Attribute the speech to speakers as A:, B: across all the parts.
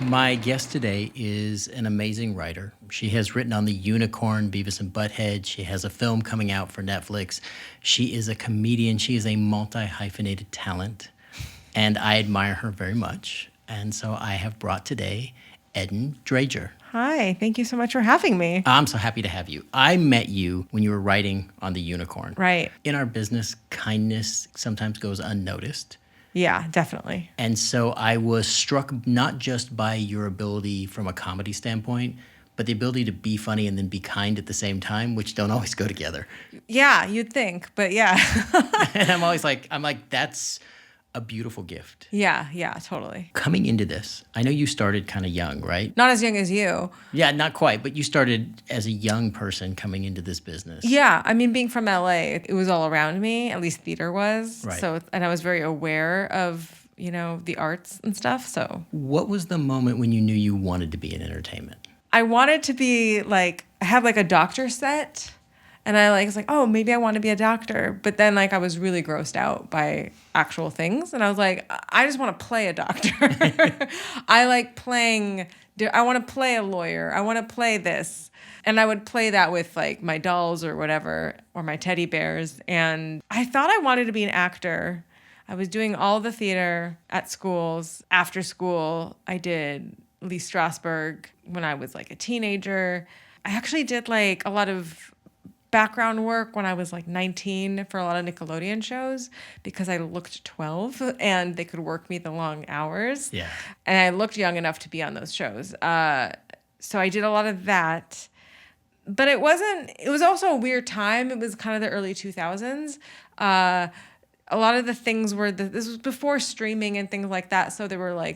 A: My guest today is an amazing writer. She has written on The Unicorn, Beavis and Butthead. She has a film coming out for Netflix. She is a comedian. She is a multi-hyphenated talent, and I admire her very much. And so I have brought today Eden Dranger.
B: Hi, thank you so much for having me.
A: I'm so happy to have you. I met you when you were writing on The Unicorn.
B: Right.
A: In our business, kindness sometimes goes unnoticed.
B: Yeah, definitely.
A: And so I was struck not just by your ability from a comedy standpoint, but the ability to be funny and then be kind at the same time, which don't always go together.
B: Yeah, you'd think, but yeah.
A: And I'm like, that's a beautiful gift.
B: Yeah, totally.
A: Coming into this, I know you started kind of young, right?
B: Not as young as you.
A: Yeah, not quite, but you started as a young person coming into this business.
B: Yeah, I mean, being from LA, it was all around me, at least theater was.
A: Right.
B: So, and I was very aware of, the arts and stuff, so.
A: What was the moment when you knew you wanted to be in entertainment?
B: I wanted to be I have a doctor set. And I was like, oh, maybe I want to be a doctor. But then I was really grossed out by actual things. And I was like, I just want to play a doctor. I like playing, I want to play a lawyer. I want to play this. And I would play that with my dolls or whatever, or my teddy bears. And I thought I wanted to be an actor. I was doing all the theater at schools. After school, I did Lee Strasberg when I was a teenager. I actually did a lot of background work when I was 19 for a lot of Nickelodeon shows because I looked 12 and they could work me the long hours.
A: Yeah.
B: And I looked young enough to be on those shows. So I did a lot of that. But it was also a weird time. It was kind of the early 2000s. A lot of the things this was before streaming and things like that. So there were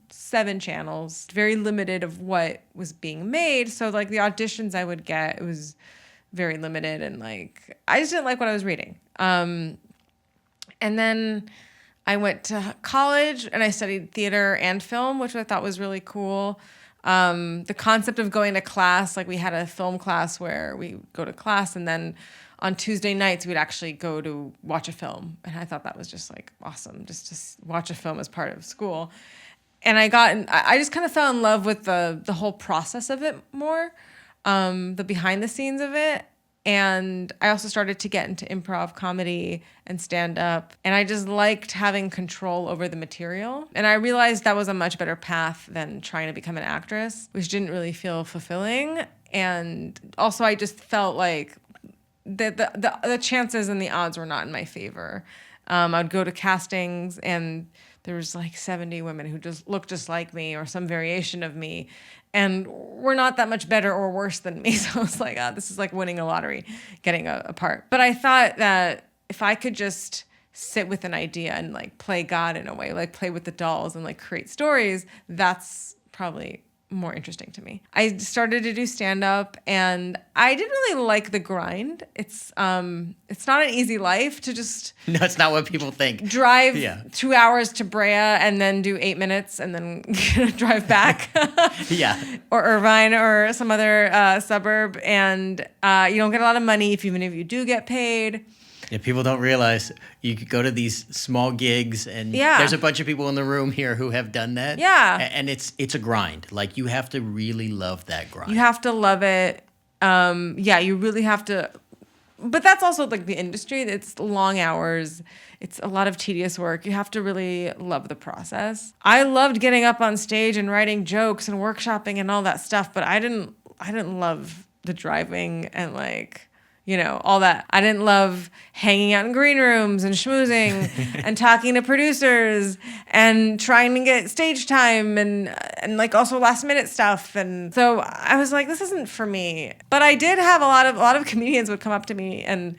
B: 7 channels, very limited of what was being made. So the auditions I would get, it was very limited, and I just didn't like what I was reading. And then I went to college and I studied theater and film, which I thought was really cool. The concept of going to class, we had a film class where we go to class and then on Tuesday nights we'd actually go to watch a film. And I thought that was just awesome, just to watch a film as part of school. And I just kind of fell in love with the whole process of it more. The behind the scenes of it. And I also started to get into improv comedy and stand up. And I just liked having control over the material. And I realized that was a much better path than trying to become an actress, which didn't really feel fulfilling. And also I just felt like the chances and the odds were not in my favor. I'd go to castings and there was 70 women who just looked just like me or some variation of me. And we're not that much better or worse than me. So I was like, this is like winning a lottery, getting a part. But I thought that if I could just sit with an idea and play God in a way, play with the dolls and create stories, that's probably more interesting to me. I started to do stand-up and I didn't really like the grind. It's not an easy life to just
A: No, it's not what people think.
B: Drive 2 hours to Brea and then do 8 minutes and then drive back.
A: Yeah.
B: Or Irvine or some other suburb. And you don't get a lot of money even if you do get paid.
A: Yeah, people don't realize you could go to these small gigs and there's a bunch of people in the room here who have done that.
B: Yeah.
A: And it's a grind. You have to really love that grind.
B: You have to love it. You really have to. But that's also the industry. It's long hours. It's a lot of tedious work. You have to really love the process. I loved getting up on stage and writing jokes and workshopping and all that stuff, but I didn't love the driving and all that. I didn't love hanging out in green rooms and schmoozing and talking to producers and trying to get stage time and also last minute stuff. And so I was like, this isn't for me. But I did have a lot of comedians would come up to me and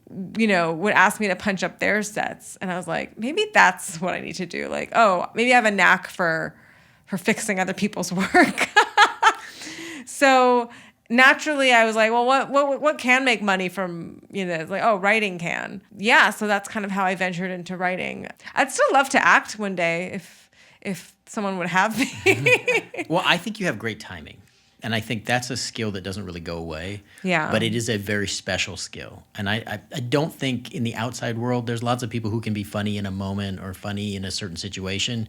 B: would ask me to punch up their sets. And I was like, maybe that's what I need to do. Maybe I have a knack for fixing other people's work. So naturally, I was like, well, what can make money from, writing can. Yeah, so that's kind of how I ventured into writing. I'd still love to act one day if someone would have me.
A: Well, I think you have great timing. And I think that's a skill that doesn't really go away.
B: Yeah.
A: But it is a very special skill. And I don't think in the outside world, there's lots of people who can be funny in a moment or funny in a certain situation.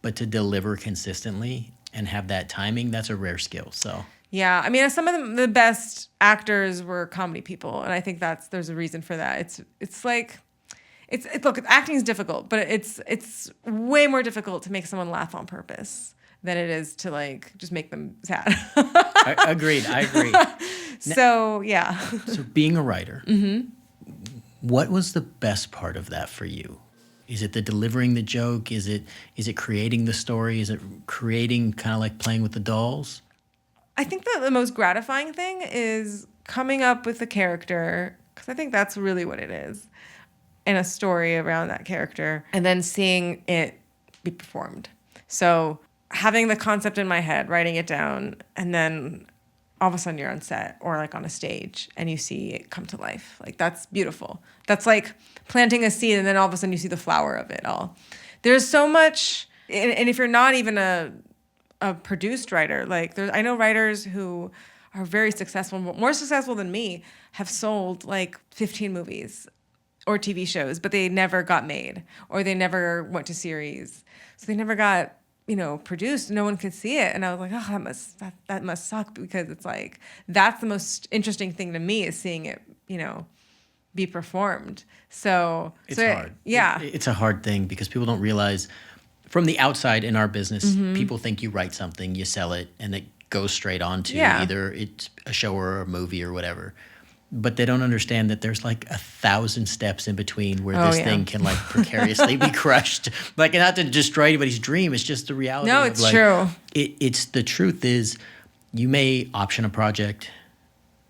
A: but to deliver consistently and have that timing, that's a rare skill. So
B: Yeah, I mean, some of the best actors were comedy people, and I think there's a reason for that. Look, acting is difficult, but it's way more difficult to make someone laugh on purpose than it is to like just make them sad.
A: Agreed. I agree.
B: So yeah.
A: So being a writer, what was the best part of that for you? Is it the delivering the joke? Is it creating the story? Is it creating kind of like playing with the dolls?
B: I think that the most gratifying thing is coming up with a character, because I think that's really what it is, and a story around that character, and then seeing it be performed. So having the concept in my head, writing it down, and then all of a sudden you're on set or like on a stage and you see it come to life. Like, that's beautiful. That's like planting a seed and then all of a sudden you see the flower of it all. There's so much, and if you're not even a produced writer, like I know writers who are very successful, more successful than me, have sold like 15 movies or TV shows, but they never got made, or they never went to series. So they never got, produced. No one could see it. And I was like, oh, that must suck, because it's like, that's the most interesting thing to me, is seeing it, be performed. So
A: it's hard.
B: Yeah.
A: It's a hard thing because people don't realize from the outside in our business, people think you write something, you sell it, and it goes straight on to either it's a show or a movie or whatever. But they don't understand that there's like 1,000 steps in between where this thing can like precariously be crushed. Like, not to destroy anybody's dream, it's just the reality.
B: No,
A: of,
B: it's
A: like,
B: true.
A: It's the truth is, you may option a project,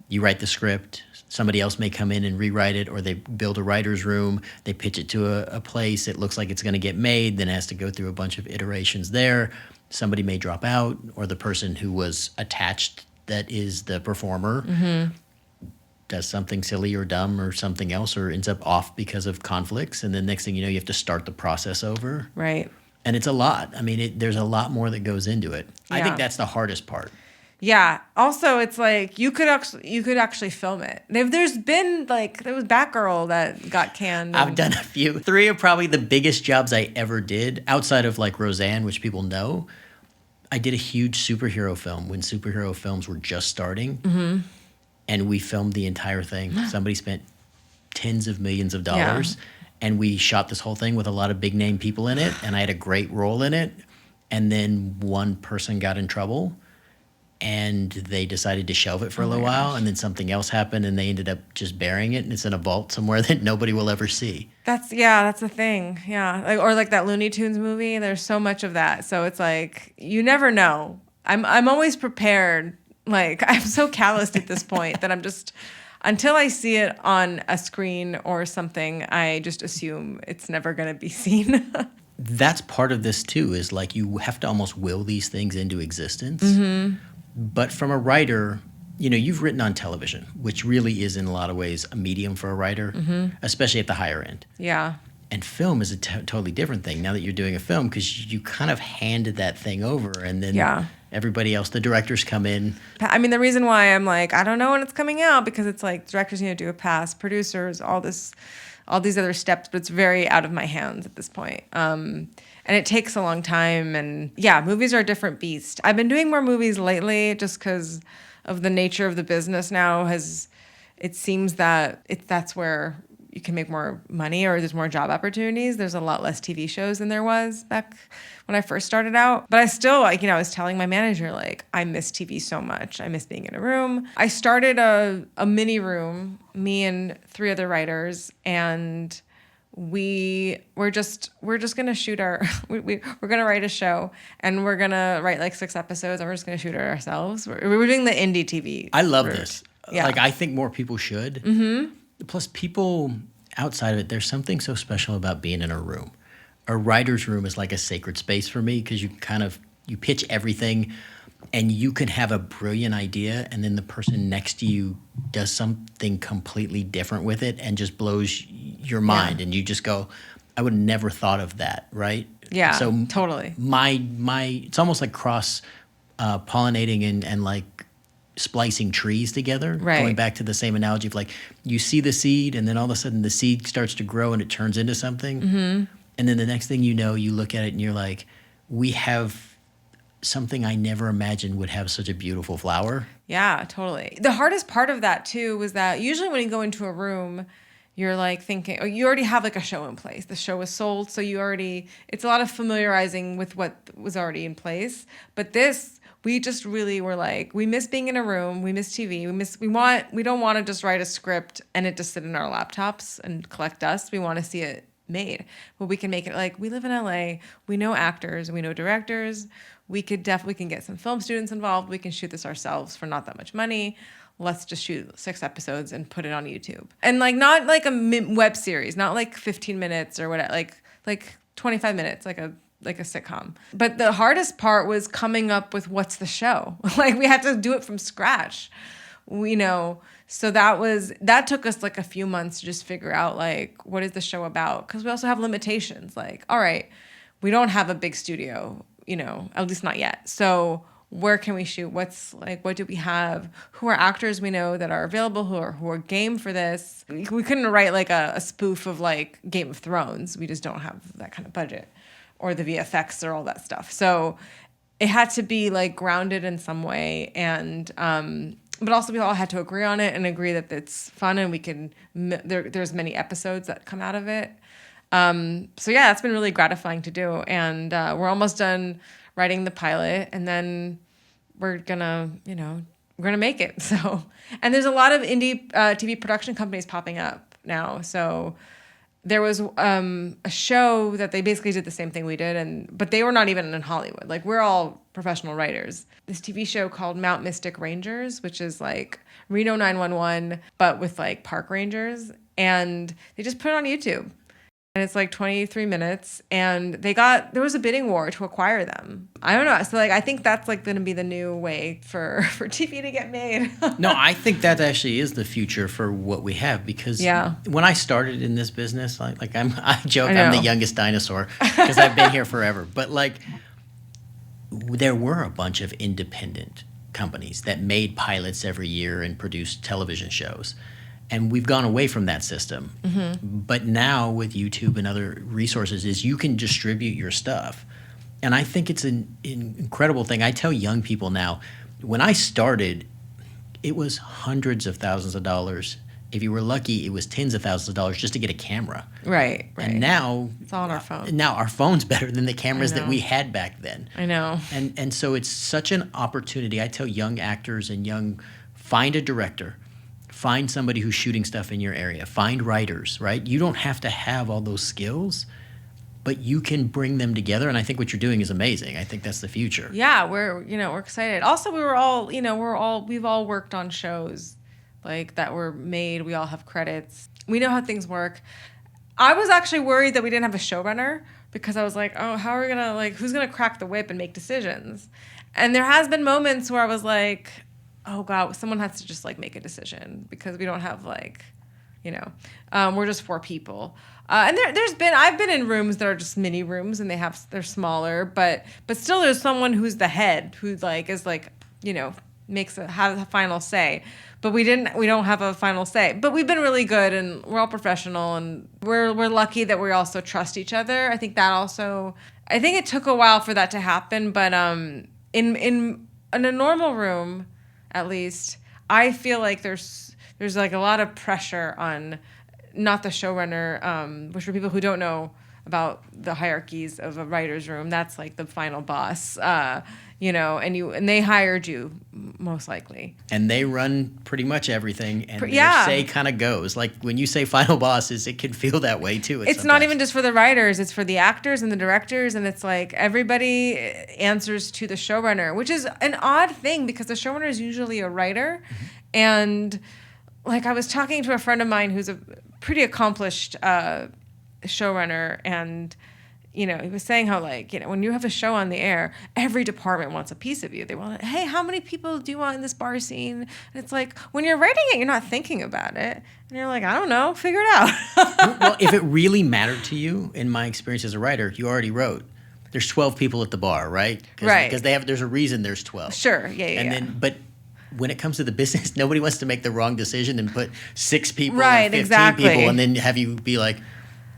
A: you write the script, somebody else may come in and rewrite it, or they build a writer's room, they pitch it to a place, it looks like it's going to get made, then it has to go through a bunch of iterations there. Somebody may drop out, or the person who was attached, that is the performer, does something silly or dumb or something else, or ends up off because of conflicts. And then next thing you know, you have to start the process over.
B: Right.
A: And it's a lot. I mean, there's a lot more that goes into it.
B: Yeah.
A: I think that's the hardest part.
B: Yeah. Also, it's like you could actually film it. There was Batgirl that got canned.
A: I've done a few. 3 are probably the biggest jobs I ever did, outside of like Roseanne, which people know. I did a huge superhero film when superhero films were just starting. And we filmed the entire thing. Somebody spent tens of millions of dollars, and we shot this whole thing with a lot of big name people in it, and I had a great role in it. And then one person got in trouble, and they decided to shelve it for a little while, and then something else happened, and they ended up just burying it, and it's in a vault somewhere that nobody will ever see.
B: That's the thing. Yeah. Like that Looney Tunes movie. There's so much of that. So it's like, you never know. I'm always prepared. Like, I'm so calloused at this point that I'm just, until I see it on a screen or something, I just assume it's never going to be seen.
A: That's part of this too, is like, you have to almost will these things into existence. But from a writer, you've written on television, which really is in a lot of ways a medium for a writer, especially at the higher end.
B: Yeah.
A: And film is a totally different thing now that you're doing a film, because you kind of handed that thing over, and then everybody else, the directors come in.
B: I mean, the reason why I'm like, I don't know when it's coming out, because it's like directors need to do a pass, producers, all these other steps, but it's very out of my hands at this point. And it takes a long time. And yeah, movies are a different beast. I've been doing more movies lately just because of the nature of the business now. It seems that that's where you can make more money, or there's more job opportunities. There's a lot less TV shows than there was back when I first started out. But I still, I was telling my manager, like, I miss TV so much. I miss being in a room. I started a mini room, me and 3 other writers, and we're just gonna shoot we're gonna write a show, and we're gonna write like 6 episodes, and we're just gonna shoot it ourselves. We're doing the indie TV.
A: I love this.
B: Yeah.
A: Like, I think more people should. Plus, people outside of it, there's something so special about being in a room. A writer's room is like a sacred space for me, because you pitch everything, and you can have a brilliant idea, and then the person next to you does something completely different with it and just blows your mind, and you just go, I would have never thought of that, right?
B: Yeah,
A: so
B: totally.
A: My it's almost like cross pollinating and like splicing trees together.
B: Right.
A: Going back to the same analogy of like, you see the seed, and then all of a sudden the seed starts to grow and it turns into something. And then the next thing you know, you look at it and you're like, we have something I never imagined would have such a beautiful flower.
B: Yeah, totally. The hardest part of that too was that usually when you go into a room, you're like thinking, oh, you already have like a show in place. The show is sold, so it's a lot of familiarizing with what was already in place. But this, we just really were like, we miss being in a room, we miss TV, we don't want to just write a script and it just sit in our laptops and collect dust. We want to see it made. But we can make it like, we live in LA, we know actors, we know directors. We can get some film students involved. We can shoot this ourselves for not that much money. Let's just shoot 6 episodes and put it on YouTube. And like not like a web series, not like 15 minutes or whatever, like 25 minutes, like a sitcom. But the hardest part was coming up with what's the show. Like we had to do it from scratch. So that took us like a few months to just figure out like what is the show about? Because we also have limitations. Like, all right, we don't have a big studio. At least not yet. So where can we shoot? What do we have? Who are actors we know that are available who are game for this? We couldn't write like a spoof of like Game of Thrones. We just don't have that kind of budget or the VFX or all that stuff. So it had to be like grounded in some way. And, but also we all had to agree on it and agree that it's fun and there's many episodes that come out of it. So yeah, it's been really gratifying to do. And we're almost done writing the pilot and then we're gonna make it. So, and there's a lot of indie TV production companies popping up now. So there was a show that they basically did the same thing we did, but they were not even in Hollywood. Like we're all professional writers. This TV show called Mount Mystic Rangers, which is like Reno 911, but with like park rangers. And they just put it on YouTube. And it's like 23 minutes and there was a bidding war to acquire them. I don't know. So like, I think that's like going to be the new way for TV to get made.
A: No, I think that actually is the future for what we have because when I started in this business, I joke I'm the youngest dinosaur because I've been here forever. But like there were a bunch of independent companies that made pilots every year and produced television shows. And we've gone away from that system. Mm-hmm. But now with YouTube and other resources is you can distribute your stuff. And I think it's an incredible thing. I tell young people now, when I started, it was hundreds of thousands of dollars. If you were lucky, it was tens of thousands of dollars just to get a camera.
B: Right.
A: And now
B: it's all on our phone.
A: Now our phone's better than the cameras that we had back then.
B: I know.
A: And so it's such an opportunity. I tell young actors and find a director. Find somebody who's shooting stuff in your area. Find writers, right? You don't have to have all those skills, but you can bring them together. And I think what you're doing is amazing. I think that's the future.
B: Yeah, we're excited. Also, we've all worked on shows like that were made. We all have credits. We know how things work. I was actually worried that we didn't have a showrunner because I was like, oh, how are we gonna who's gonna crack the whip and make decisions? And there has been moments where I was like, oh God, someone has to just make a decision because we don't have we're just 4 people. And I've been in rooms that are just mini rooms and they're smaller, but still there's someone who's the head who has has a final say. But we don't have a final say. But we've been really good and we're all professional and we're lucky that we also trust each other. I think it took a while for that to happen, but in a normal room, at least, I feel like there's a lot of pressure on not the showrunner, which for people who don't know about the hierarchies of a writer's room, that's the final boss, and they hired you most likely.
A: And they run pretty much everything, and their say kind of goes. When you say final bosses, it can feel that way too.
B: It's not even just for the writers; it's for the actors and the directors, and it's everybody answers to the showrunner, which is an odd thing because the showrunner is usually a writer, mm-hmm. and I was talking to a friend of mine who's a pretty accomplished showrunner, and he was saying how when you have a show on the air, every department wants a piece of you. They want, hey, how many people do you want in this bar scene? And it's when you're writing it, you're not thinking about it, and you're I don't know, figure it out.
A: Well, if it really mattered to you, in my experience as a writer, you already wrote. There's 12 people at the bar, right?
B: Right.
A: Because there's a reason there's 12.
B: Sure. Yeah.
A: But when it comes to the business, nobody wants to make the wrong decision and put 6 people
B: right,
A: or 15
B: exactly.
A: people and then have you be like,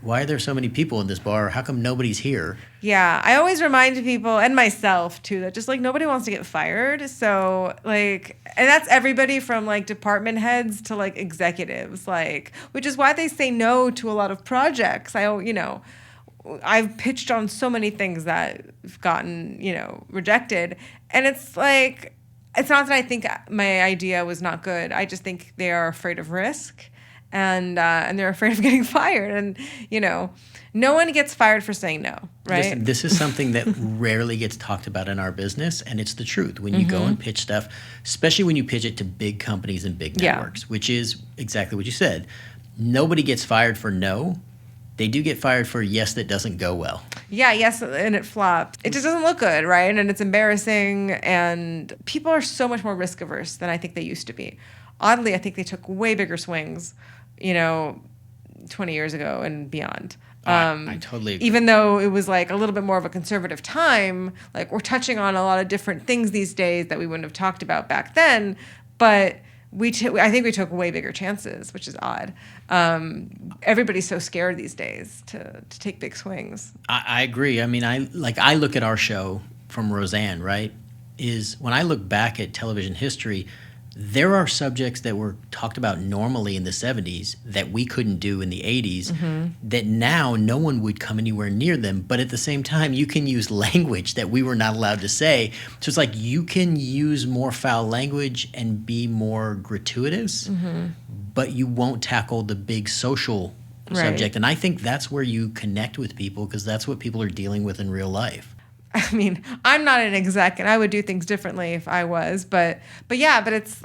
A: why are there so many people in this bar? How come nobody's here?
B: Yeah, I always remind people and myself too that just like nobody wants to get fired. So like, and that's everybody from like department heads to like executives, like, which is why they say no to a lot of projects. I've pitched on so many things that have gotten, rejected. And it's like, it's not that I think my idea was not good. I just think they are afraid of risk and they're afraid of getting fired. And, no one gets fired for saying no, right?
A: This is something that rarely gets talked about in our business, and it's the truth. When you go and pitch stuff, especially when you pitch it to big companies and big networks, which is exactly what you said, nobody gets fired for no. They do get fired for yes that doesn't go well.
B: Yeah, yes, and it flops. It just doesn't look good, right? And it's embarrassing, and people are so much more risk averse than I think they used to be. Oddly, I think they took way bigger swings, 20 years ago and beyond.
A: I totally agree.
B: Even though it was like a little bit more of a conservative time, like we're touching on a lot of different things these days that we wouldn't have talked about back then, but I think we took way bigger chances, which is odd. Everybody's so scared these days to take big swings.
A: I agree. I mean, I look at our show from Roseanne, right? Is when I look back at television history, there are subjects that were talked about normally in the 70s that we couldn't do in the 80s that now no one would come anywhere near them. But at the same time, you can use language that we were not allowed to say. So it's like you can use more foul language and be more gratuitous, but you won't tackle the big social subject. And I think that's where you connect with people because that's what people are dealing with in real life.
B: I mean, I'm not an exec, and I would do things differently if I was. But it's.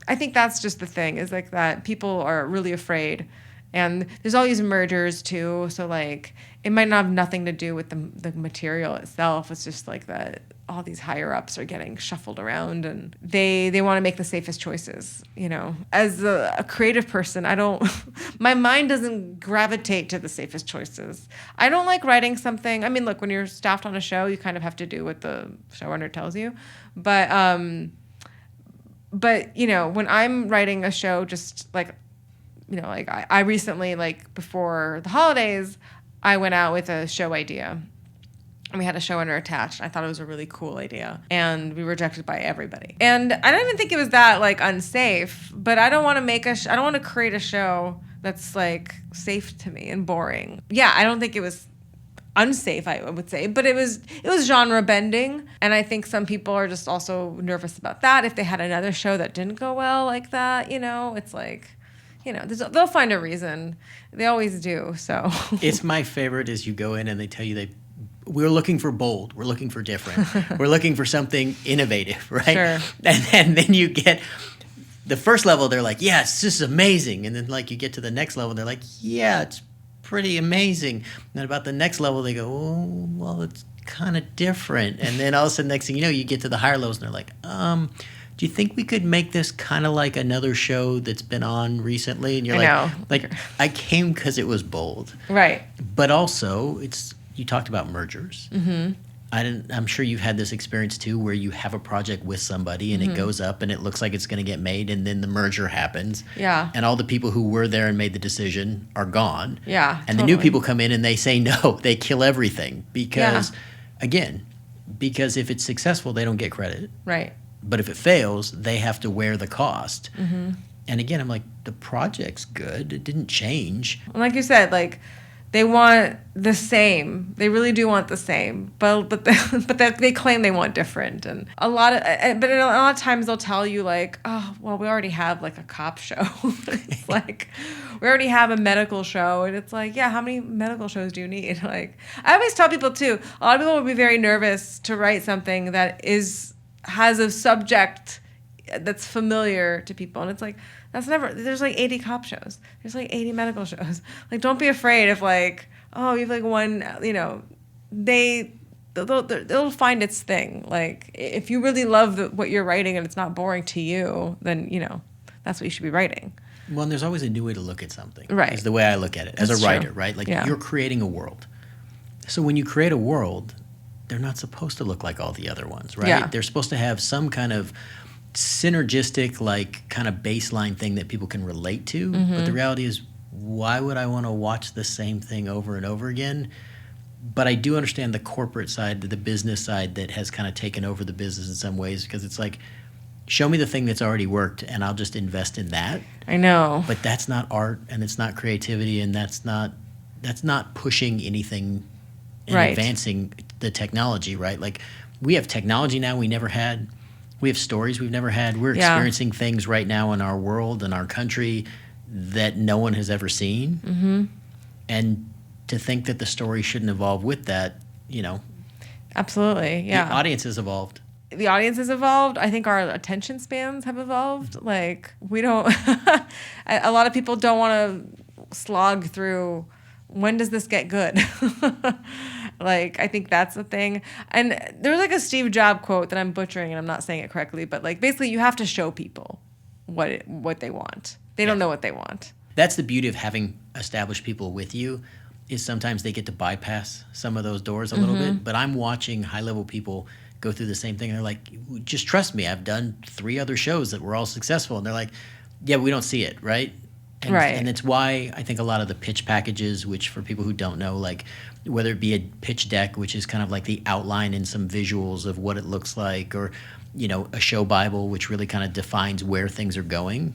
B: I think that's just the thing is like that people are really afraid, and there's all these mergers too. So like, it might not have nothing to do with the material itself. It's just like that all these higher ups are getting shuffled around, and they want to make the safest choices. As a creative person, my mind doesn't gravitate to the safest choices. I don't like writing something. I mean, look, when you're staffed on a show, you kind of have to do what the showrunner tells you, but when I'm writing a show, just like, like I recently, like before the holidays, I went out with a show idea. And we had a showrunner attached. I thought it was a really cool idea. And we were rejected by everybody. And I don't even think it was that, like, unsafe. But I don't want to I don't want to create a show that's, like, safe to me and boring. Yeah, I don't think it was unsafe, I would say. But it was genre bending. And I think some people are just also nervous about that. If they had another show that didn't go well like that, it's like... they'll find a reason. They always do, so...
A: It's my favorite is you go in and they tell you we're looking for bold. We're looking for different. We're looking for something innovative, right?
B: Sure.
A: And then you get the first level, they're like, yes, this is amazing. And then like you get to the next level, they're like, yeah, it's pretty amazing. And then about the next level, they go, oh, well, it's kind of different. And then all of a sudden, next thing you know, you get to the higher levels and they're like, do you think we could make this kind of like another show that's been on recently? And you're like, I came because it was bold.
B: Right.
A: But also, you talked about mergers.
B: Mm-hmm.
A: I'm sure you've had this experience too, where you have a project with somebody and it goes up and it looks like it's going to get made, and then the merger happens.
B: Yeah.
A: And all the people who were there and made the decision are gone.
B: Yeah.
A: And the new people come in and they say no, they kill everything because if it's successful, they don't get credit.
B: Right.
A: But if it fails, they have to wear the cost.
B: Mm-hmm.
A: And again, I'm like, the project's good. It didn't change.
B: And like you said, like, they want the same. They really do want the same, but they claim they want different. And a lot of times they'll tell you like, oh, well, we already have like a cop show. It's like we already have a medical show, and it's like, yeah, how many medical shows do you need? Like, I always tell people too. A lot of people would be very nervous to write something that has a subject that's familiar to people, and it's like, there's like 80 cop shows, there's like 80 medical shows. Like, don't be afraid of like, oh, you have like one, they'll find its thing. Like, if you really love what you're writing and it's not boring to you, then that's what you should be writing.
A: Well, and there's always a new way to look at something.
B: Right.
A: Is the way I look at it as a writer, right? Like, you're creating a world. So when you create a world, they're not supposed to look like all the other ones, right?
B: Yeah.
A: They're supposed to have some kind of synergistic, like, kind of baseline thing that people can relate to.
B: Mm-hmm.
A: But the reality is, why would I want to watch the same thing over and over again? But I do understand the corporate side, the business side that has kind of taken over the business in some ways, because it's like, show me the thing that's already worked and I'll just invest in that.
B: I know.
A: But that's not art, and it's not creativity, and that's not pushing anything and
B: Right.
A: advancing the technology, right? Like, we have technology now we never had. We have stories we've never had. We're
B: Yeah.
A: experiencing things right now in our world and our country that no one has ever seen. Mm-hmm. And to think that the story shouldn't evolve with that,
B: Absolutely. Yeah.
A: the audience has evolved.
B: The audience has evolved. I think our attention spans have evolved. Like, we don't, a lot of people don't want to slog through, when does this get good? Like, I think that's the thing. And there's like a Steve Jobs quote that I'm butchering and I'm not saying it correctly, but like, basically you have to show people what they want. They don't know what they want.
A: That's the beauty of having established people with you, is sometimes they get to bypass some of those doors a little bit. But I'm watching high-level people go through the same thing. And they're like, just trust me. I've done 3 other shows that were all successful. And they're like, yeah, we don't see it, right? And,
B: Right.
A: And it's why I think a lot of the pitch packages, which for people who don't know, like whether it be a pitch deck, which is kind of like the outline and some visuals of what it looks like, or, a show Bible, which really kind of defines where things are going.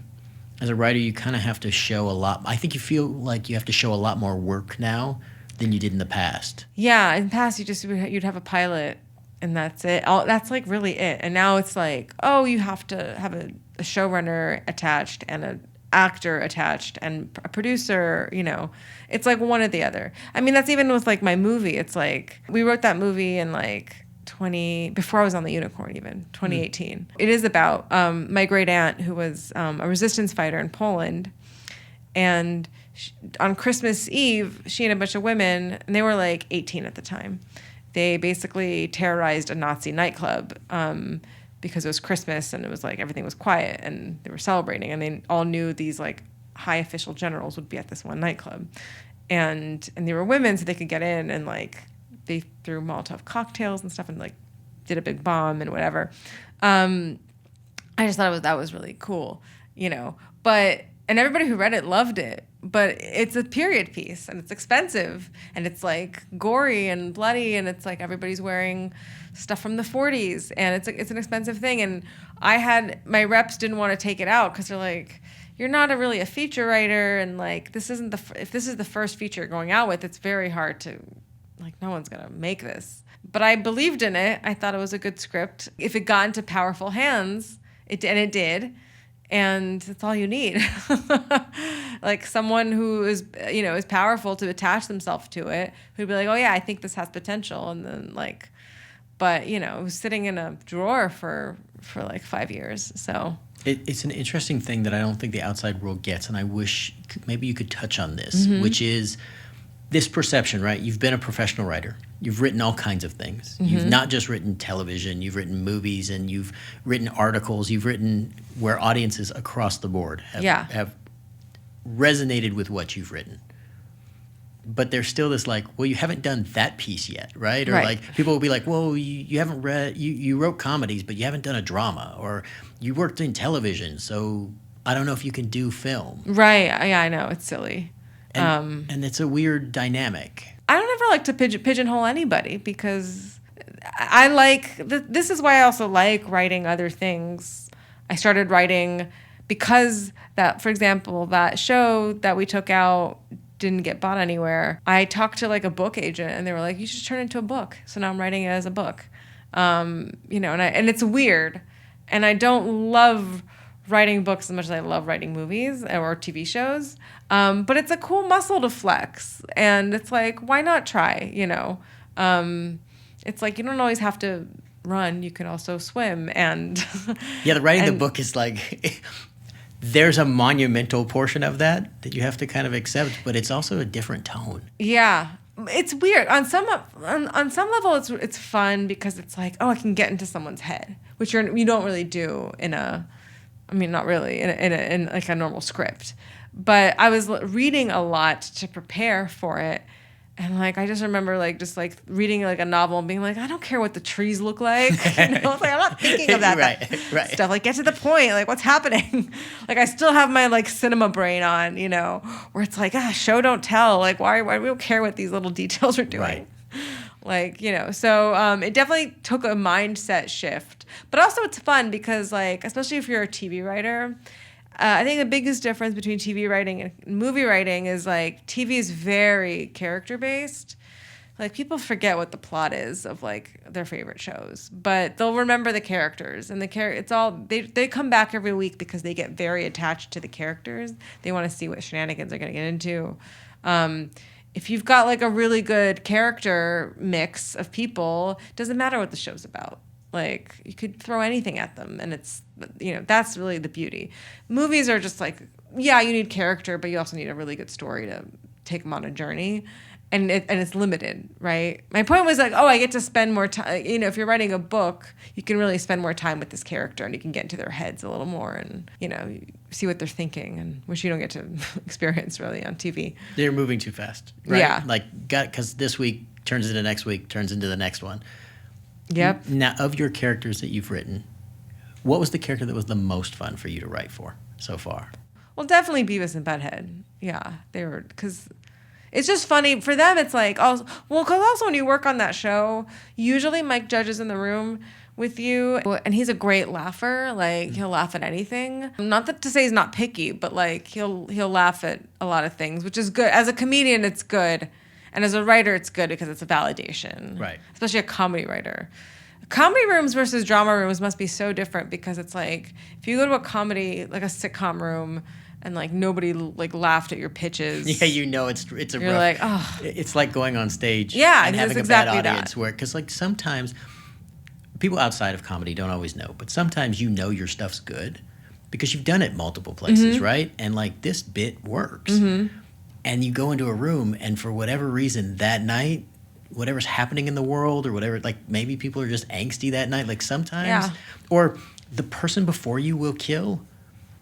A: As a writer, you kind of have to show a lot. I think you feel like you have to show a lot more work now than you did in the past.
B: Yeah, in the past you'd have a pilot and that's it. That's like really it. And now it's like, oh, you have to have a showrunner attached and an actor attached and a producer. It's like one or the other. I mean, that's even with like my movie. It's like we wrote that movie in like before I was on the Unicorn, even 2018. It is about my great aunt who was a resistance fighter in Poland, and on Christmas Eve, she and a bunch of women, and they were like 18 at the time, they basically terrorized a Nazi nightclub because it was Christmas and it was like everything was quiet and they were celebrating, and they all knew these like high official generals would be at this one nightclub, and they were women, so they could get in, and like they threw Molotov cocktails and stuff and like did a big bomb and whatever. I just thought that was really cool, but. And everybody who read it loved it, but it's a period piece and it's expensive and it's like gory and bloody and it's like everybody's wearing stuff from the 40s and it's an expensive thing. And my reps didn't want to take it out because they're like, you're not really a feature writer, and like if this is the first feature you're going out with, it's very hard to, like, no one's gonna make this. But I believed in it. I thought it was a good script. If it got into powerful hands, it did. And that's all you need. Like someone who is powerful to attach themselves to it, who'd be like, oh yeah, I think this has potential. And then but it was sitting in a drawer for like 5 years. So
A: it's an interesting thing that I don't think the outside world gets. And I wish maybe you could touch on this, which is this perception, right? You've been a professional writer. You've written all kinds of things. You've not just written television. You've written movies, and you've written articles. You've written where audiences across the board have resonated with what you've written. But there's still this like, well, you haven't done that piece yet, right? Or like people will be like, well, you haven't read, you wrote comedies, but you haven't done a drama, or you worked in television, so I don't know if you can do film.
B: Right. Yeah, I know. It's silly.
A: And it's a weird dynamic.
B: I don't ever like to pigeonhole anybody because I like this is why I also like writing other things. I started writing because that, for example, that show that we took out didn't get bought anywhere. I talked to like a book agent and they were like, you should turn it into a book. So now I'm writing it as a book. And it's weird. And I don't love writing books as much as I love writing movies or TV shows. But it's a cool muscle to flex. And it's like, why not try, It's like, you don't always have to run. You can also swim. And
A: yeah, the writing the book is like, there's a monumental portion of that you have to kind of accept, but it's also a different tone.
B: Yeah. It's weird. On some level, it's fun because it's like, oh, I can get into someone's head, which you don't really do not really in like a normal script. But I was reading a lot to prepare for it, And like I just remember like just like reading like a novel and being like, I don't care what the trees look like. It's like I'm not thinking of that
A: right.
B: stuff. Like get to the point. Like what's happening? Like I still have my like cinema brain on, where it's like show don't tell. Like why we don't care what these little details are doing.
A: Right.
B: Like so it definitely took a mindset shift. But also it's fun because like especially if you're a TV writer. I think the biggest difference between TV writing and movie writing is like TV is very character based. Like people forget what the plot is of like their favorite shows, but they'll remember the characters and it's all they come back every week because they get very attached to the characters. They want to see what shenanigans they're going to get into. If you've got like a really good character mix of people, it doesn't matter what the show's about. Like you could throw anything at them and it's, that's really the beauty. Movies are just like, yeah, you need character, but you also need a really good story to take them on a journey. And it's limited, right? My point was like, I get to spend more time. If you're writing a book, you can really spend more time with this character and you can get into their heads a little more and, see what they're thinking, and which you don't get to experience really on TV.
A: They're moving too fast, right?
B: Yeah.
A: Because this week turns into next week, turns into the next one.
B: Yep.
A: Now, of your characters that you've written, what was the character that was the most fun for you to write for so far?
B: Well, definitely Beavis and Butthead. Yeah, they were, because it's just funny for them. It's like, because also when you work on that show, usually Mike Judge is in the room with you, and he's a great laugher. Like he'll laugh at anything. Not that to say he's not picky, but like he'll laugh at a lot of things, which is good. As a comedian, it's good. And as a writer, it's good because it's a validation.
A: Right.
B: Especially a comedy writer. Comedy rooms versus drama rooms must be so different because it's like, if you go to a comedy, like a sitcom room, and like nobody like laughed at your pitches.
A: Yeah, it's a
B: you're
A: rough.
B: like, oh.
A: It's like going on stage.
B: Yeah,
A: and having
B: it's
A: a bad
B: exactly
A: audience
B: that.
A: where, because like sometimes people outside of comedy don't always know, but sometimes your stuff's good because you've done it multiple places, right? And like this bit works. And you go into a room, and for whatever reason that night, whatever's happening in the world or whatever, like maybe people are just angsty that night, like sometimes, or the person before you will kill,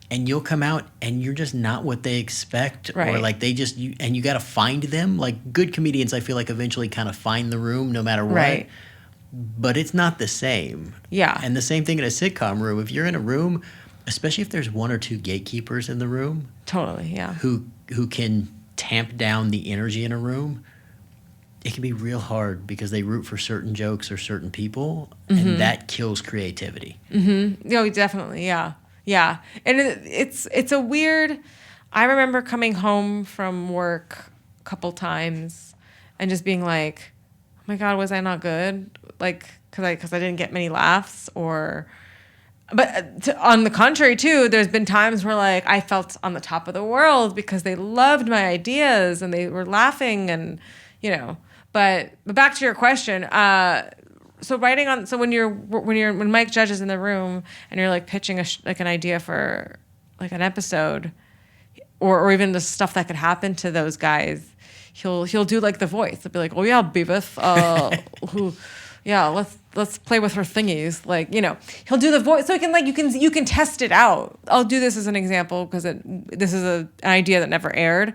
A: and you'll come out and you're just not what they expect,
B: right.
A: or like you got to find them. Like good comedians, I feel like eventually kind of find the room no matter what. Right. But it's not the same.
B: Yeah.
A: And the same thing in a sitcom room. If you're in a room, especially if there's one or two gatekeepers in the room,
B: totally, yeah,
A: who can tamp down the energy in a room, it can be real hard because they root for certain jokes or certain people, and that kills creativity.
B: No, definitely, yeah. And it's a weird. I remember coming home from work a couple times and just being like, "Oh my God, was I not good?" Like, because I didn't get many laughs, But on the contrary, too, there's been times where, like, I felt on the top of the world because they loved my ideas and they were laughing and, But back to your question. So when Mike Judge is in the room and you're like pitching an idea for like an episode, or even the stuff that could happen to those guys, he'll do like the voice. He'll be like, "Oh yeah, Beavis, let's play with her thingies." Like, he'll do the voice so he can like you can test it out. I'll do this as an example because this is an idea that never aired.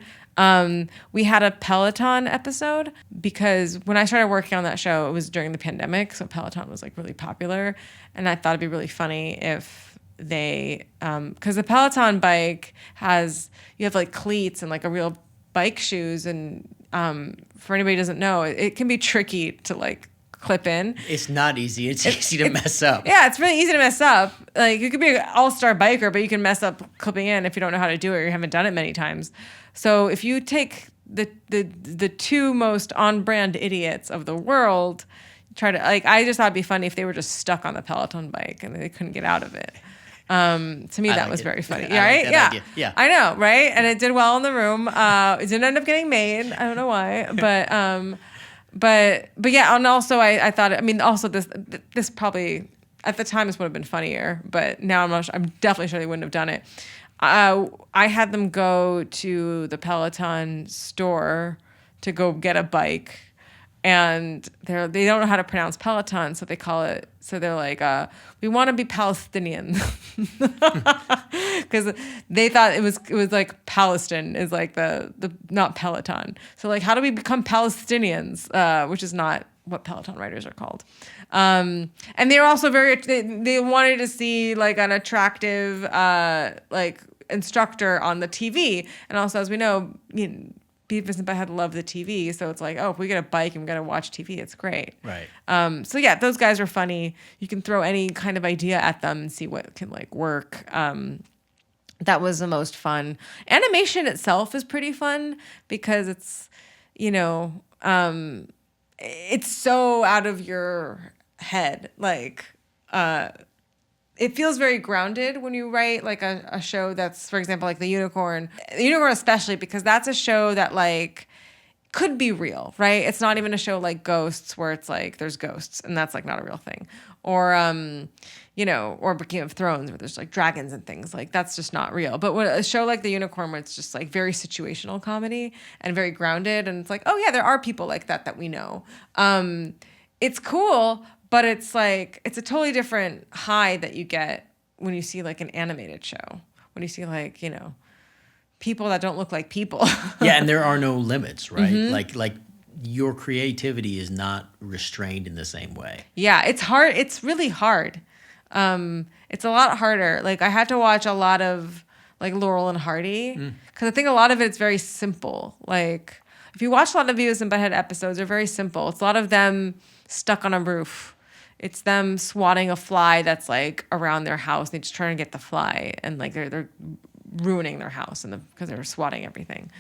B: We had a Peloton episode because when I started working on that show, it was during the pandemic, so Peloton was like really popular, and I thought it'd be really funny if they because the Peloton bike you have like cleats and like a real bike shoes, and for anybody who doesn't know, it can be tricky to like clip in.
A: It's not easy. It's easy to mess up.
B: Yeah, it's really easy to mess up. Like you could be an all-star biker, but you can mess up clipping in if you don't know how to do it or you haven't done it many times. So if you take the two most on-brand idiots of the world, try to I just thought it'd be funny if they were just stuck on the Peloton bike and they couldn't get out of it. To me, that was very funny. Yeah, right?
A: Like idea. Yeah,
B: I know, right? And it did well in the room. It didn't end up getting made. I don't know why, but yeah, and also I thought, also this probably at the time this would have been funnier, but now I'm definitely sure they wouldn't have done it. I had them go to the Peloton store to go get a bike, And they don't know how to pronounce Peloton, so they call it. So they're like, we want to be Palestinian, because they thought it was like Palestine is like the not Peloton. So like, how do we become Palestinians? Which is not what Peloton riders are called. And they're also they wanted to see like an attractive like instructor on the TV, and also, as we know, Beavis and Butthead love the TV, so it's like, oh, if we get a bike and we got to watch TV, it's great.
A: Right.
B: So yeah, those guys are funny. You can throw any kind of idea at them and see what can like work. That was the most fun. Animation itself is pretty fun because it's, it's so out of your head. Like, it feels very grounded when you write like a show that's, for example, like The Unicorn especially, because that's a show that like could be real, right? It's not even a show like Ghosts where it's like there's ghosts and that's like not a real thing. Or, or Game of Thrones where there's like dragons and things, like that's just not real. But when a show like The Unicorn where it's just like very situational comedy and very grounded, and it's like, oh yeah, there are people like that we know. It's cool. But it's like, it's a totally different high that you get when you see like an animated show. When you see like, people that don't look like people.
A: Yeah, and there are no limits, right? Mm-hmm. Like your creativity is not restrained in the same way.
B: Yeah, it's hard. It's really hard. It's a lot harder. Like I had to watch a lot of like Laurel and Hardy because I think a lot of it's very simple. Like if you watch a lot of Beavis and Butthead episodes, they're very simple. It's a lot of them stuck on a roof. It's them swatting a fly that's like around their house. They just trying to get the fly, and like they're ruining their house because they're swatting everything.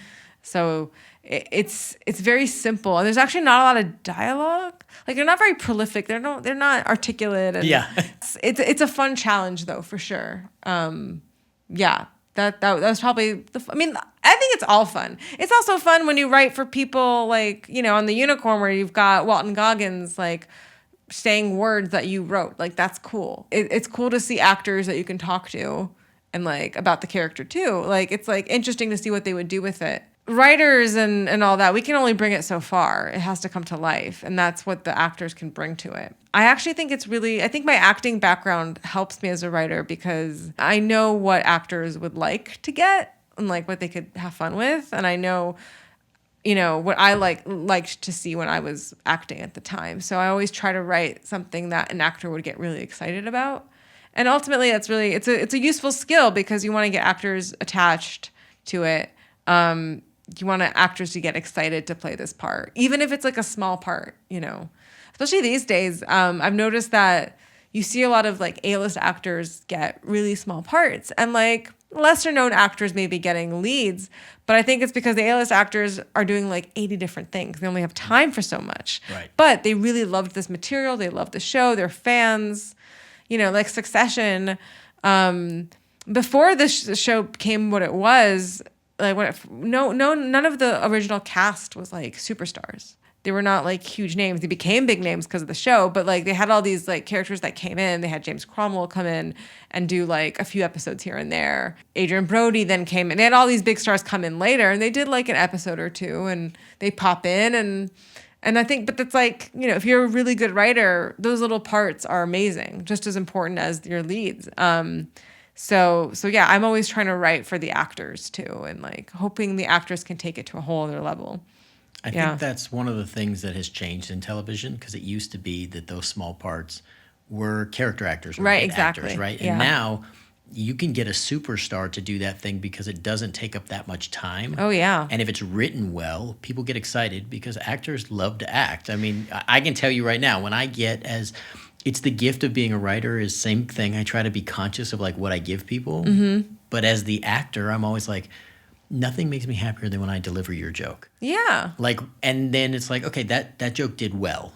B: So it's very simple, and there's actually not a lot of dialogue. Like they're not very prolific. They're not articulate. And
A: yeah,
B: it's a fun challenge though for sure. Yeah, that was probably I think it's all fun. It's also fun when you write for people like on The Unicorn where you've got Walton Goggins like saying words that you wrote. Like that's cool. It's cool to see actors that you can talk to and like about the character too. Like it's like interesting to see what they would do with it. Writers and all that, we can only bring it so far. It has to come to life, and that's what the actors can bring to it. I actually think I think my acting background helps me as a writer because I know what actors would like to get and like what they could have fun with, and I know what I liked to see when I was acting at the time. So I always try to write something that an actor would get really excited about. And ultimately that's really, it's a useful skill because you want to get actors attached to it. You want actors to get excited to play this part, even if it's like a small part, especially these days. I've noticed that you see a lot of like A-list actors get really small parts, and like lesser known actors maybe getting leads, but I think it's because the A-list actors are doing like 80 different things. They only have time for so much.
A: Right.
B: But they really loved this material. They loved the show. They're fans. Like Succession. Before this show became what it was, like none of the original cast was like superstars. They were not like huge names. They became big names because of the show, but like they had all these like characters that came in. They had James Cromwell come in and do like a few episodes here and there. Adrian Brody then came in. They had all these big stars come in later, and they did like an episode or two, and they pop in and I think, but that's like, if you're a really good writer, those little parts are amazing, just as important as your leads. So yeah, I'm always trying to write for the actors too, and like hoping the actors can take it to a whole other level.
A: I think that's one of the things that has changed in television, because it used to be that those small parts were character actors,
B: right? Exactly,
A: actors, right?
B: Yeah.
A: And now you can get a superstar to do that thing because it doesn't take up that much time.
B: Oh yeah.
A: And if it's written well, people get excited because actors love to act. I can tell you right now, when I it's the gift of being a writer is same thing. I try to be conscious of like what I give people, but as the actor, I'm always like, nothing makes me happier than when I deliver your joke.
B: Yeah.
A: Like, and then it's like, okay, that joke did well.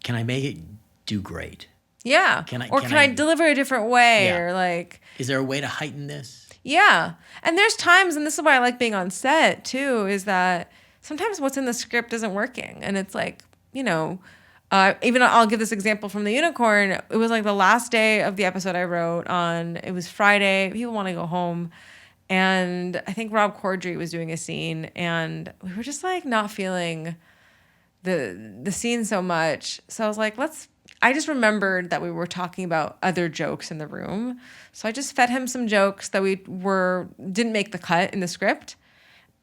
A: Can I make it do great?
B: Yeah. Can I deliver a different way? Yeah. Or like,
A: is there a way to heighten this?
B: Yeah. And there's times, and this is why I like being on set too, is that sometimes what's in the script isn't working. And it's like, even I'll give this example from The Unicorn. It was like the last day of the episode I wrote on, it was Friday. People want to go home. And I think Rob Corddry was doing a scene, and we were just like not feeling the scene so much. So I was like, I just remembered that we were talking about other jokes in the room. So I just fed him some jokes that didn't make the cut in the script.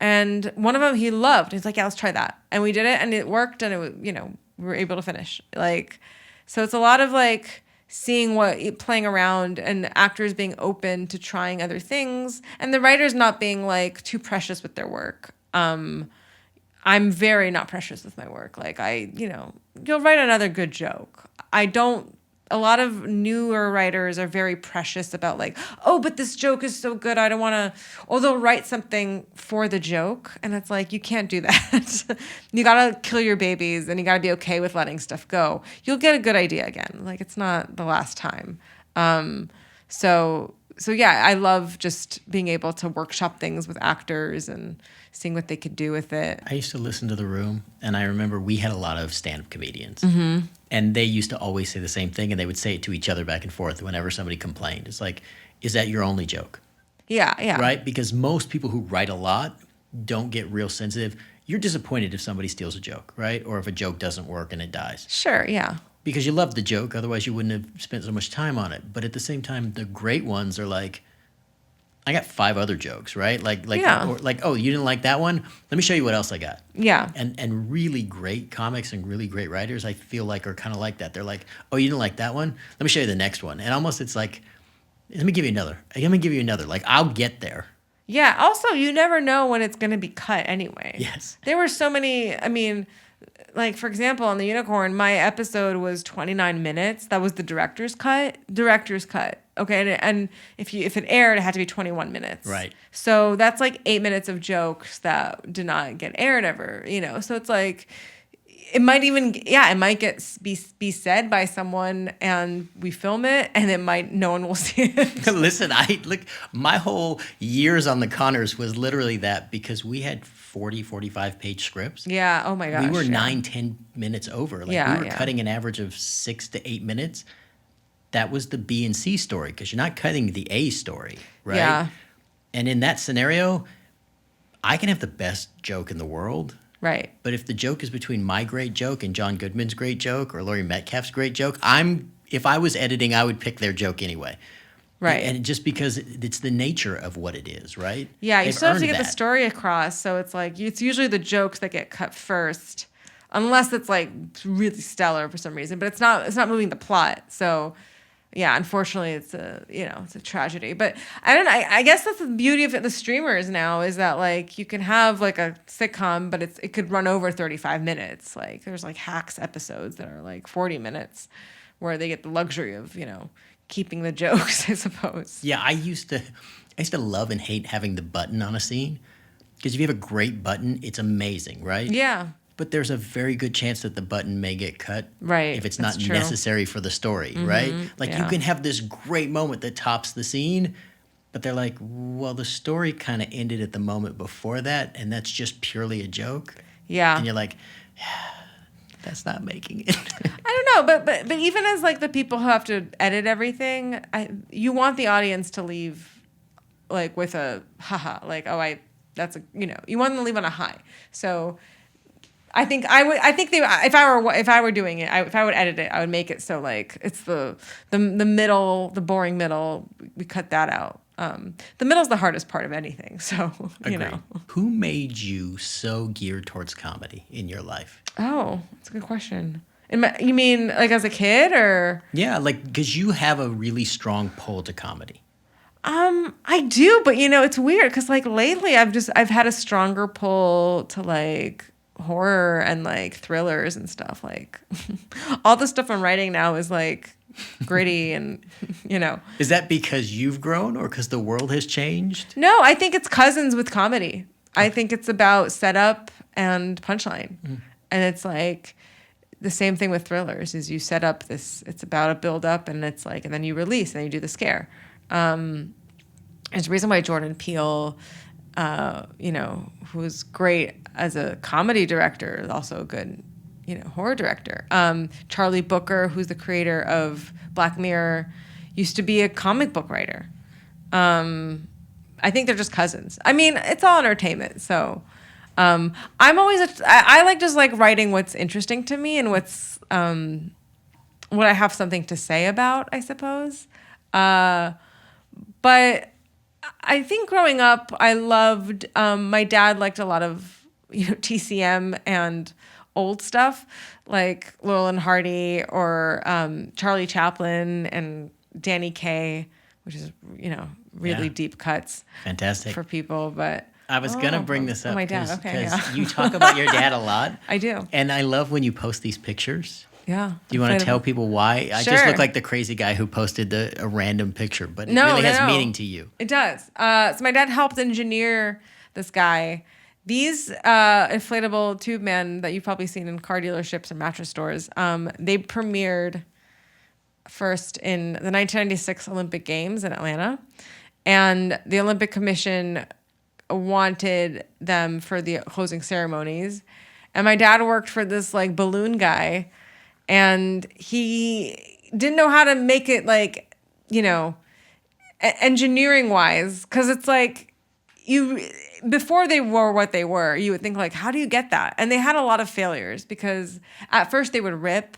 B: And one of them he loved. He's like, yeah, let's try that. And we did it and it worked and it was, we were able to finish. Like, so it's a lot of like seeing playing around and actors being open to trying other things and the writers not being like too precious with their work. I'm very not precious with my work. Like you'll write another good joke. A lot of newer writers are very precious about like, oh, but this joke is so good. I don't want to, or they'll write something for the joke. And it's like, you can't do that. You got to kill your babies and you got to be okay with letting stuff go. You'll get a good idea again. Like it's not the last time. So yeah, I love just being able to workshop things with actors and seeing what they could do with it.
A: I used to listen to The Room, and I remember we had a lot of stand-up comedians.
B: Mm-hmm.
A: And they used to always say the same thing, and they would say it to each other back and forth whenever somebody complained. It's like, is that your only joke?
B: Yeah.
A: Right? Because most people who write a lot don't get real sensitive. You're disappointed if somebody steals a joke, right? Or if a joke doesn't work and it dies.
B: Sure, yeah.
A: Because you love the joke, otherwise you wouldn't have spent so much time on it. But at the same time, the great ones are like, I got 5 other jokes, right?
B: Yeah.
A: Or like, oh, you didn't like that one? Let me show you what else I got.
B: Yeah.
A: And really great comics and really great writers, I feel like, are kind of like that. They're like, oh, you didn't like that one? Let me show you the next one. And almost it's like, let me give you another. Like, I'll get there.
B: Yeah. Also, you never know when it's going to be cut anyway.
A: Yes.
B: There were so many, like, for example, on The Unicorn, my episode was 29 minutes. That was the director's cut. Okay, and if it aired, it had to be 21 minutes.
A: Right.
B: So that's like 8 minutes of jokes that did not get aired ever. So it's like it might be said by someone, and we film it, and no one will see it.
A: Listen, my whole years on the Connors was literally that, because we had 45 page scripts.
B: Yeah. Oh my gosh.
A: We were 9-10 minutes over. We were cutting an average of 6 to 8 minutes. That was the B and C story, because you're not cutting the A story, right?
B: Yeah.
A: And in that scenario, I can have the best joke in the world.
B: Right.
A: But if the joke is between my great joke and John Goodman's great joke or Laurie Metcalf's great joke, if I was editing, I would pick their joke anyway.
B: Right.
A: And just because it's the nature of what it is, right?
B: Yeah, you
A: They've
B: still have to
A: earned
B: get the
A: that.
B: story across. So it's like, it's usually the jokes that get cut first, unless it's like really stellar for some reason, but it's not moving the plot. So yeah, unfortunately it's a tragedy, but I guess that's the beauty of the streamers now, is that like you can have like a sitcom, but it could run over 35 minutes. Like there's like Hacks episodes that are like 40 minutes where they get the luxury of, keeping the jokes, I suppose.
A: Yeah, I used to love and hate having the button on a scene, because if you have a great button, it's amazing, right?
B: Yeah.
A: But there's a very good chance that the button may get cut,
B: right?
A: If it's
B: That's
A: not
B: true.
A: necessary for the story, right? Like you
B: Yeah.
A: can have this great moment that tops the scene, but they're like, well, the story kind of ended at the moment before that, and that's just purely a joke.
B: Yeah.
A: And you're like, that's not making it.
B: I don't know, but even as like the people who have to edit everything, you want the audience to leave like with a haha, like you want them to leave on a high. So I think if I were doing it, if I would edit it, I would make it so like it's the middle, the boring middle, we cut that out. The middle's the hardest part of anything. So,
A: Agreed. Who made you so geared towards comedy in your life?
B: Oh, that's a good question. You mean like as a kid or?
A: Yeah, like because you have a really strong pull to comedy.
B: I do, but it's weird because like lately I've had a stronger pull to like horror and like thrillers and stuff. Like all the stuff I'm writing now is like gritty and
A: Is that because you've grown or because the world has changed?
B: No, I think it's cousins with comedy. I think it's about setup and punchline. And it's like the same thing with thrillers is you set up this, it's about a build up and it's like, and then you release and then you do the scare. There's a reason why Jordan Peele, who's great as a comedy director, is also a good, horror director. Charlie Booker, who's the creator of Black Mirror, used to be a comic book writer. I think they're just cousins. I mean, it's all entertainment. So, I'm always I like just like writing what's interesting to me and what's what I have something to say about, I suppose. But I think growing up, I loved. My dad liked a lot of TCM and old stuff like Laurel and Hardy or Charlie Chaplin and Danny Kaye, which is really
A: Yeah.
B: deep cuts
A: Fantastic.
B: for people. But
A: I was gonna bring this up
B: my dad.
A: because
B: Okay, yeah.
A: you talk about your dad a lot.
B: I do.
A: And I love when you post these pictures.
B: Yeah.
A: Do you want to tell people why? I just
B: Sure.
A: look like the crazy guy who posted a random picture, but it
B: No,
A: really has
B: no.
A: meaning to you.
B: It does. So my dad helped engineer this guy. These inflatable tube men that you've probably seen in car dealerships and mattress stores, they premiered first in the 1996 Olympic Games in Atlanta. And the Olympic Commission wanted them for the closing ceremonies. And my dad worked for this like balloon guy, and he didn't know how to make it like, engineering wise. Cause it's like before they were what they were, you would think like, how do you get that? And they had a lot of failures because at first they would rip.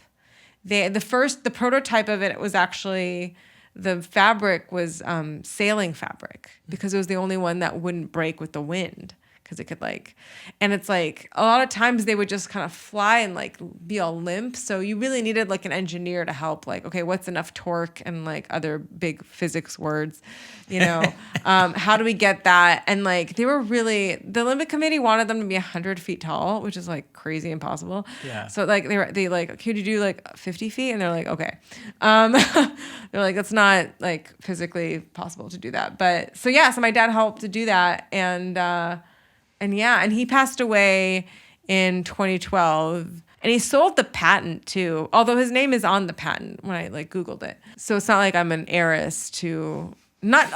B: The prototype of it was actually, the fabric was sailing fabric because it was the only one that wouldn't break with the wind. Because it could and it's like a lot of times they would just kind of fly and like be all limp. So you really needed like an engineer to help, like, okay, what's enough torque and like other big physics words, how do we get that? And like the Olympic Committee wanted them to be 100 feet tall, which is like crazy impossible.
A: Yeah.
B: So like they like, could you do like 50 feet? And they're like, okay. They're like, it's not like physically possible to do that. But so my dad helped to do that. And he passed away in 2012, and he sold the patent too, although his name is on the patent when I like Googled it. So it's not like I'm an heiress to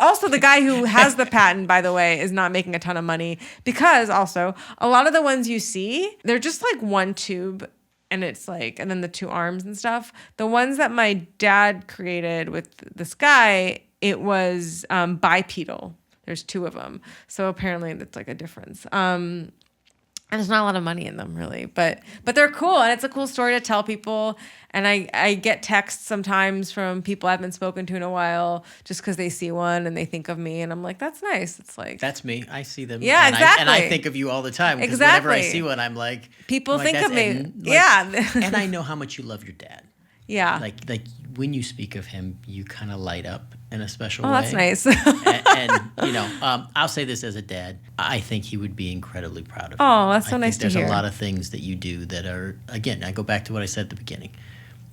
B: also the guy who has the patent, by the way, is not making a ton of money because also a lot of the ones you see, they're just like one tube and it's like, and then the two arms and stuff. The ones that my dad created with this guy, it was bipedal. There's two of them. So apparently that's like a difference. And there's not a lot of money in them really, but they're cool. And it's a cool story to tell people. And I get texts sometimes from people I haven't spoken to in a while just because they see one and they think of me. And I'm like, that's nice. It's like,
A: That's me. I see them.
B: Yeah,
A: and
B: exactly.
A: And I think of you all the time. Because
B: Exactly.
A: whenever I see one, I'm like,
B: people
A: like,
B: think of me.
A: and, like,
B: Yeah.
A: And I know how much you love your dad.
B: Yeah.
A: Like when you speak of him, you kind of light up in a special way.
B: Oh, that's nice.
A: and I'll say this as a dad, I think he would be incredibly proud of you.
B: Oh, that's so
A: I
B: nice
A: think
B: to hear.
A: There's a lot of things that you do that are, again, I go back to what I said at the beginning.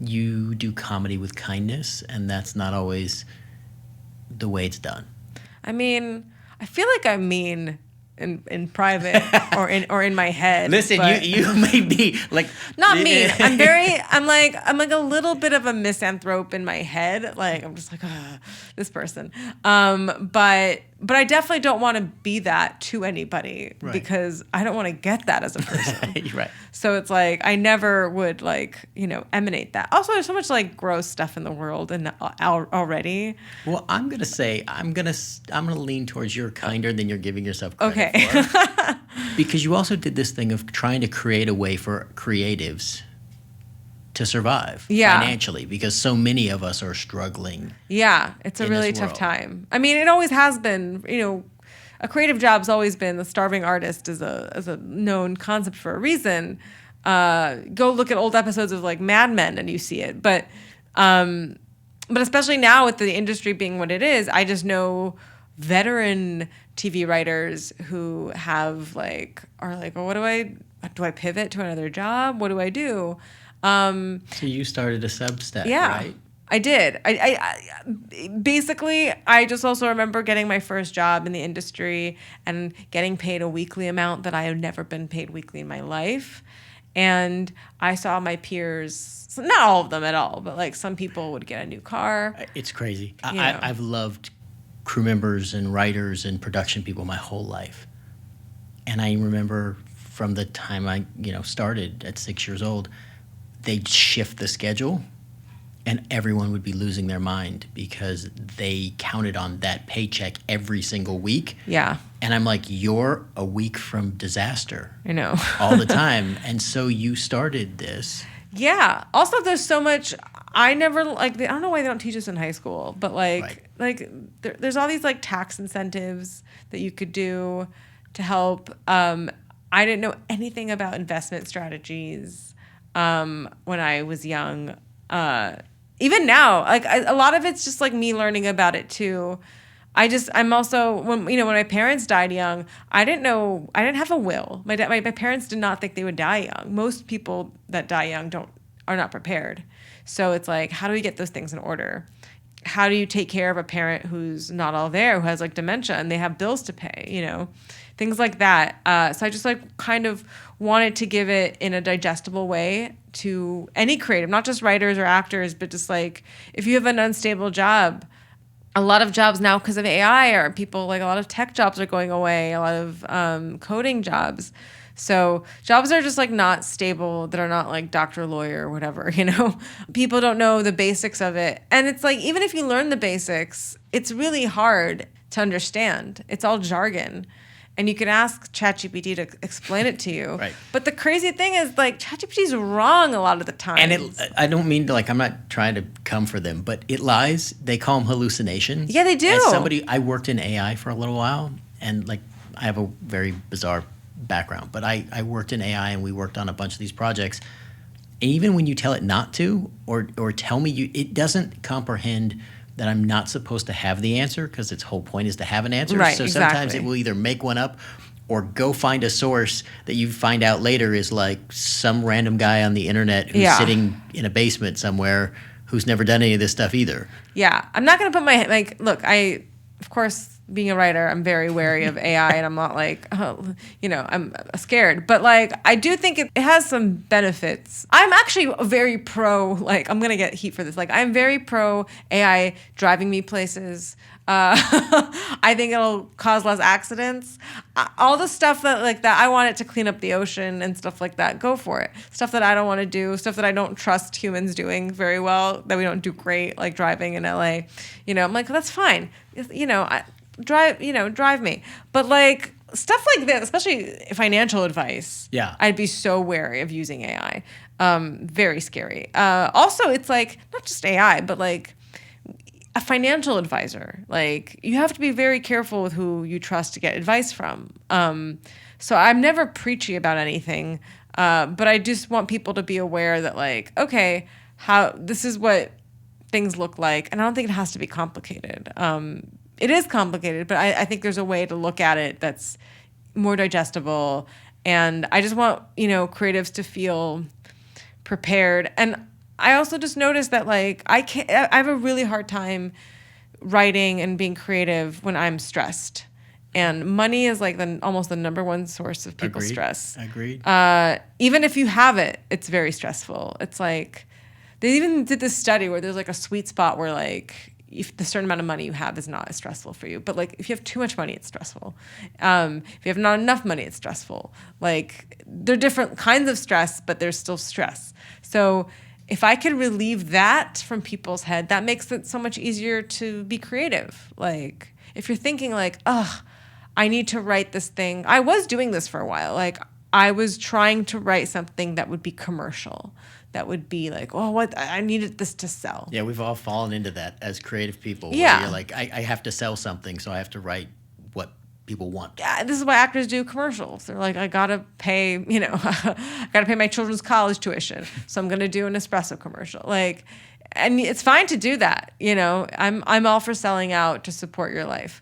A: You do comedy with kindness, and that's not always the way it's done.
B: I mean, I feel like I'm mean in private or in my head.
A: Listen,
B: but
A: you may be like
B: not mean. I'm like a little bit of a misanthrope in my head. Like I'm just like this person. But I definitely don't want to be that to anybody because I don't want to get that as a person.
A: You're right.
B: So it's like I never would emanate that. Also, there's so much like gross stuff in the world and already.
A: Well, I'm gonna lean towards you're kinder than you're giving yourself credit
B: Okay.
A: for. Because you also did this thing of trying to create a way for creatives to survive financially, because so many of us are struggling.
B: Yeah, it's a really tough time. I mean, it always has been. A creative job's always been. The starving artist is a known concept for a reason. Go look at old episodes of like Mad Men and you see it. But especially now with the industry being what it is, I just know veteran TV writers who are like, well, what do I pivot to another job? What do I do?
A: So you started a Substack, right?
B: I did. I basically, I just also remember getting my first job in the industry and getting paid a weekly amount that I had never been paid weekly in my life. And I saw my peers, not all of them at all, but like some people would get a new car.
A: It's crazy. I've loved crew members and writers and production people my whole life. And I remember from the time I started at 6 years old, they'd shift the schedule and everyone would be losing their mind because they counted on that paycheck every single week.
B: Yeah.
A: And I'm like, you're a week from disaster.
B: I know.
A: All the time. And so you started this.
B: Yeah. Also, there's so much. I never like. I don't know why they don't teach us in high school, but there's all these like tax incentives that you could do to help. I didn't know anything about investment strategies when I was young. Even now, like a lot of it's just like me learning about it too. I'm also when my parents died young, I didn't have a will. My parents did not think they would die young. Most people that die young are not prepared. So it's like, how do we get those things in order? How do you take care of a parent who's not all there, who has like dementia and they have bills to pay, things like that. So I just like kind of wanted to give it in a digestible way to any creative, not just writers or actors, but just like if you have an unstable job, a lot of jobs now because of AI are people like a lot of tech jobs are going away, a lot of coding jobs. So jobs are just like not stable, that are not like doctor, lawyer, or whatever, People don't know the basics of it. And it's like, even if you learn the basics, it's really hard to understand. It's all jargon. And you can ask ChatGPT to explain it to you.
A: Right.
B: But the crazy thing is like ChatGPT's wrong a lot of the time.
A: And I don't mean to, like, I'm not trying to come for them, but it lies. They call them hallucinations.
B: Yeah, they do.
A: As I worked in AI for a little while, and like I have a very bizarre background, but I worked in AI and we worked on a bunch of these projects. And even when you tell it not to, or tell me it doesn't comprehend that I'm not supposed to have the answer, because its whole point is to have an answer.
B: Right,
A: so
B: exactly.
A: Sometimes it will either make one up or go find a source that you find out later is like some random guy on the internet who's sitting in a basement somewhere who's never done any of this stuff either.
B: Yeah. I'm not going to put look, of course, being a writer, I'm very wary of AI and I'm not like, I'm scared. But like, I do think it has some benefits. I'm actually very pro, like, I'm going to get heat for this. Like, I'm very pro AI driving me places. I think it'll cause less accidents. All the stuff that I want it to clean up the ocean and stuff like that, go for it. Stuff that I don't want to do, stuff that I don't trust humans doing very well, that we don't do great, like driving in LA. I'm like, that's fine. Drive me. But like stuff like this, especially financial advice, I'd be so wary of using AI. Very scary. Also, it's like not just AI, but like a financial advisor. Like you have to be very careful with who you trust to get advice from. So I'm never preachy about anything, but I just want people to be aware that like, okay, this is what things look like, and I don't think it has to be complicated. It is complicated, but I think there's a way to look at it that's more digestible. And I just want, creatives to feel prepared. And I also just noticed that like I have a really hard time writing and being creative when I'm stressed. And money is like almost the number one source of people's stress.
A: Agreed.
B: Even if you have it, it's very stressful. It's like they even did this study where there's like a sweet spot where like if the certain amount of money you have is not as stressful for you. But like if you have too much money, it's stressful. If you have not enough money, it's stressful. Like they're different kinds of stress, but there's still stress. So if I could relieve that from people's head, that makes it so much easier to be creative. Like if you're thinking like, I need to write this thing. I was doing this for a while. Like I was trying to write something that would be commercial. That would be like, what I needed this to sell.
A: Yeah, we've all fallen into that as creative people.
B: Yeah.
A: Where you're like, I have to sell something, so I have to write what people want.
B: Yeah, this is why actors do commercials. They're like, I gotta pay, I gotta pay my children's college tuition, so I'm gonna do an espresso commercial. Like, and it's fine to do that. I'm all for selling out to support your life,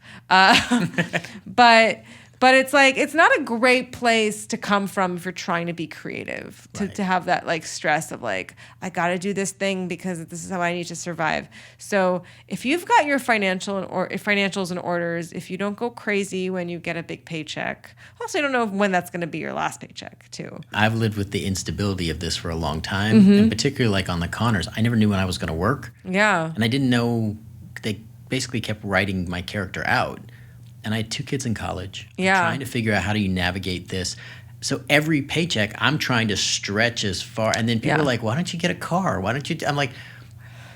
B: But it's like, it's not a great place to come from if you're trying to be creative, to have that like stress of like, I got to do this thing because this is how I need to survive. So if you've got your financials and orders, if you don't go crazy when you get a big paycheck, also you don't know when that's going to be your last paycheck too.
A: I've lived with the instability of this for a long time, and particularly like on the Connors, I never knew when I was going to work.
B: Yeah.
A: And I didn't know, they basically kept writing my character out. And I had 2 kids in college.
B: Yeah.
A: I'm trying to figure out how do you navigate this. So every paycheck, I'm trying to stretch as far. And then people are like, why don't you get a car? Why don't you? I'm like,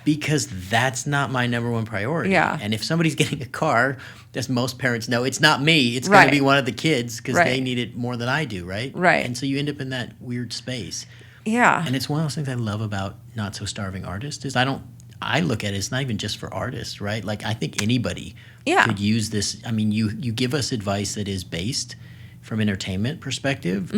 A: Because that's not my number one priority.
B: Yeah.
A: And if somebody's getting a car, as most parents know, it's not me. It's going to be one of the kids because they need it more than I do, right?
B: Right.
A: And so you end up in that weird space.
B: Yeah.
A: And it's one of those things I love about Not So Starving Artists is I look at it, it's not even just for artists, right? Like I think anybody could use this. I mean, you give us advice that is based from entertainment perspective,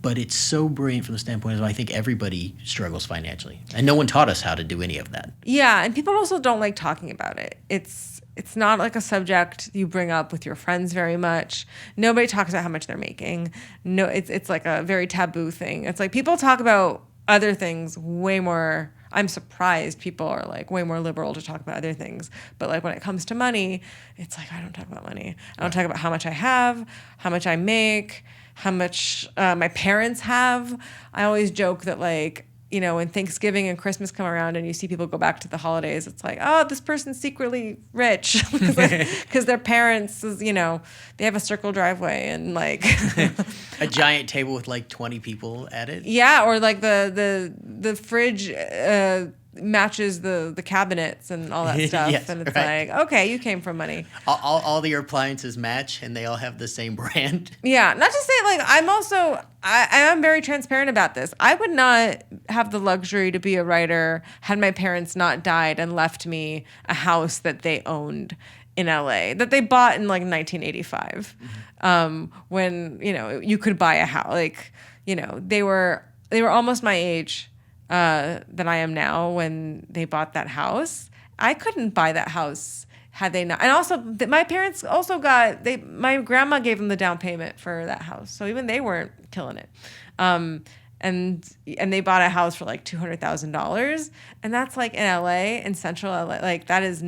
A: but it's so brilliant from the standpoint of I think everybody struggles financially. And no one taught us how to do any of that.
B: Yeah, and people also don't like talking about it. It's not like a subject you bring up with your friends very much. Nobody talks about how much they're making. No, it's like a very taboo thing. It's like people talk about other things way more. I'm surprised people are like way more liberal to talk about other things. But like when it comes to money, it's like I don't talk about money. I don't talk about how much I have, how much I make, how much my parents have. I always joke that like, you know, when Thanksgiving and Christmas come around and you see people go back to the holidays, it's like, oh, this person's secretly rich because their parents, you know, they have a circle driveway and like
A: a giant table with like 20 people at it.
B: Yeah, or like the fridge matches the cabinets and all that stuff.
A: Yes,
B: and it's
A: right.
B: like, okay, you came from money.
A: All the appliances match and they all have the same brand.
B: Yeah, not to say like I am very transparent about this. I would not have the luxury to be a writer had my parents not died and left me a house that they owned in LA that they bought in like 1985, when you know you could buy a house. Like you know they were almost my age than I am now when they bought that house. I couldn't buy that house had they not. And also, my parents also my grandma gave them the down payment for that house. So even they weren't killing it. And they bought a house for like $200,000. And that's like in LA, in central LA. Like that is,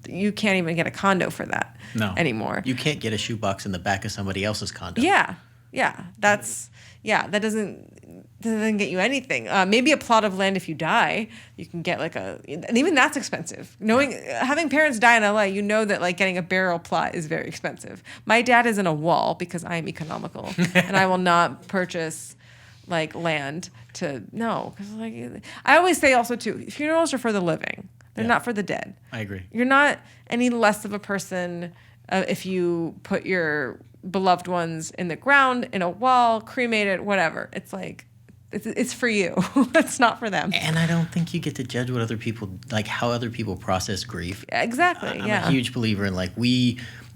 B: you can't even get a condo for that anymore.
A: You can't get a shoebox in the back of somebody else's condo.
B: Yeah. Yeah. That doesn't get you anything. Maybe a plot of land if you die, you can get like and even that's expensive. Having parents die in LA, you know that like getting a burial plot is very expensive. My dad is in a wall because I am economical and I will not purchase like land because like I always say also too, funerals are for the living. They're not for the dead.
A: I agree.
B: You're not any less of a person if you put your beloved ones in the ground, in a wall, cremated, whatever. It's like, it's for you. It's not for them.
A: And I don't think you get to judge what other people, like how other people process grief.
B: Exactly,
A: I'm a huge believer in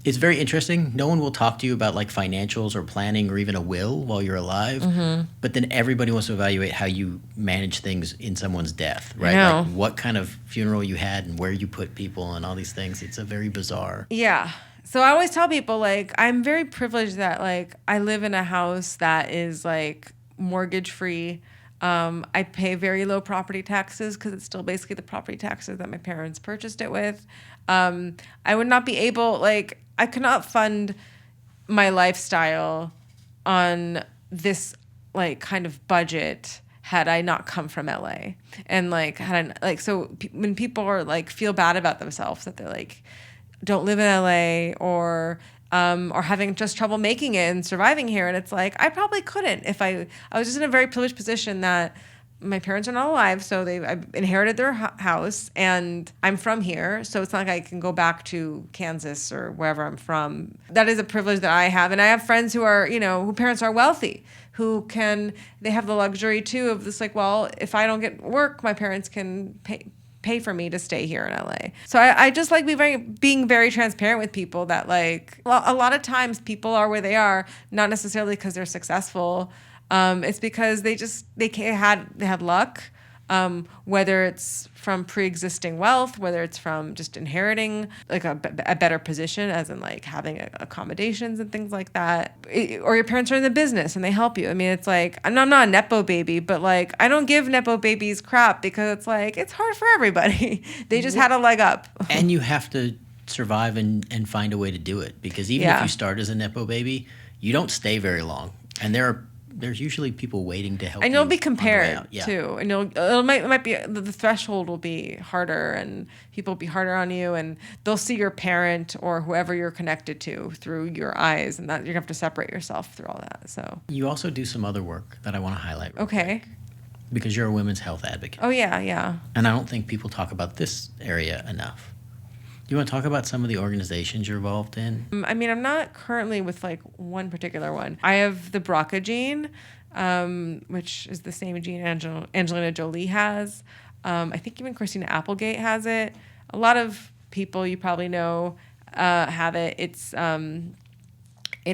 A: it's very interesting. No one will talk to you about like financials or planning or even a will while you're alive. Mm-hmm. But then everybody wants to evaluate how you manage things in someone's death, right? Like what kind of funeral you had and where you put people and all these things. It's a very bizarre.
B: Yeah. So I always tell people, like, I'm very privileged that, like, I live in a house that is, like, mortgage-free. I pay very low property taxes because it's still basically the property taxes that my parents purchased it with. I would not be able, like, I could not fund my lifestyle on this, like, kind of budget had I not come from LA. And, like, when people are, like, feel bad about themselves that they're, like, don't live in LA or having just trouble making it and surviving here. And it's like, I probably couldn't if I was just in a very privileged position that my parents are not alive. So I inherited their house and I'm from here. So it's not like I can go back to Kansas or wherever I'm from. That is a privilege that I have. And I have friends who are, who parents are wealthy, they have the luxury too of this, like, well, if I don't get work, my parents can pay for me to stay here in LA. So I just like being very transparent with people that, like, well, a lot of times people are where they are, not necessarily because they're successful. It's because they had luck, whether it's from pre-existing wealth, whether it's from just inheriting like a better position, as in like having accommodations and things like that, or your parents are in the business and they help you. I mean, it's like, I'm not a Nepo baby, but like I don't give Nepo babies crap because it's like, it's hard for everybody. They just had a leg up. And
A: you have to survive and find a way to do it, because even if you start as a Nepo baby, you don't stay very long. And there's usually people waiting to help you.
B: And you'll be compared too. And it might be, the threshold will be harder and people will be harder on you, and they'll see your parent or whoever you're connected to through your eyes, and that you're gonna have to separate yourself through all that. So
A: you also do some other work that I want to highlight.
B: Okay.
A: because you're a women's health advocate.
B: Oh, yeah, yeah.
A: And I don't think people talk about this area enough. Do you want to talk about some of the organizations you're involved in?
B: I mean, I'm not currently with like one particular one. I have the BRCA gene, which is the same gene Angelina Jolie has. I think even Christina Applegate has it. A lot of people you probably know have it. It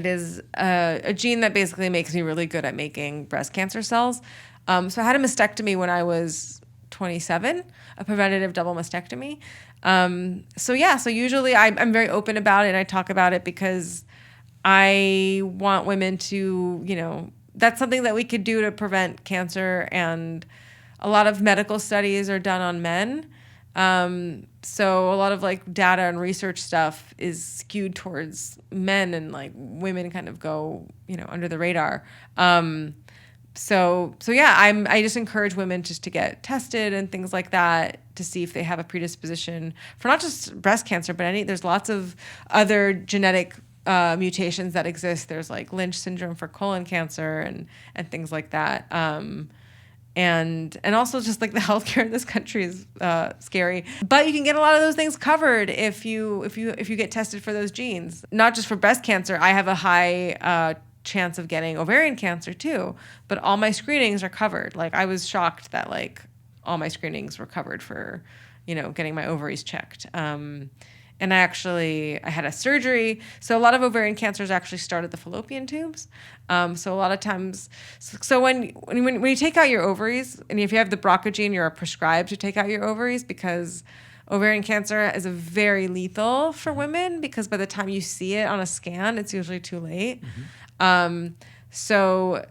B: is a gene that basically makes me really good at making breast cancer cells. So I had a mastectomy when I was 27, a preventative double mastectomy. So usually I'm very open about it and I talk about it because I want women to, that's something that we could do to prevent cancer, and a lot of medical studies are done on men. So a lot of like data and research stuff is skewed towards men, and like women kind of go, under the radar. I just encourage women just to get tested and things like that to see if they have a predisposition for not just breast cancer, but there's lots of other genetic mutations that exist. There's like Lynch syndrome for colon cancer and things like that. And also just like the healthcare in this country is scary, but you can get a lot of those things covered if you get tested for those genes. Not just for breast cancer, I have a high chance of getting ovarian cancer too, but all my screenings are covered. Like I was shocked that like all my screenings were covered for, getting my ovaries checked. And I had a surgery. So a lot of ovarian cancers actually start at the fallopian tubes. So a lot of times, when you take out your ovaries, and if you have the BRCA gene, you're prescribed to take out your ovaries because ovarian cancer is very lethal for women, because by the time you see it on a scan, it's usually too late. So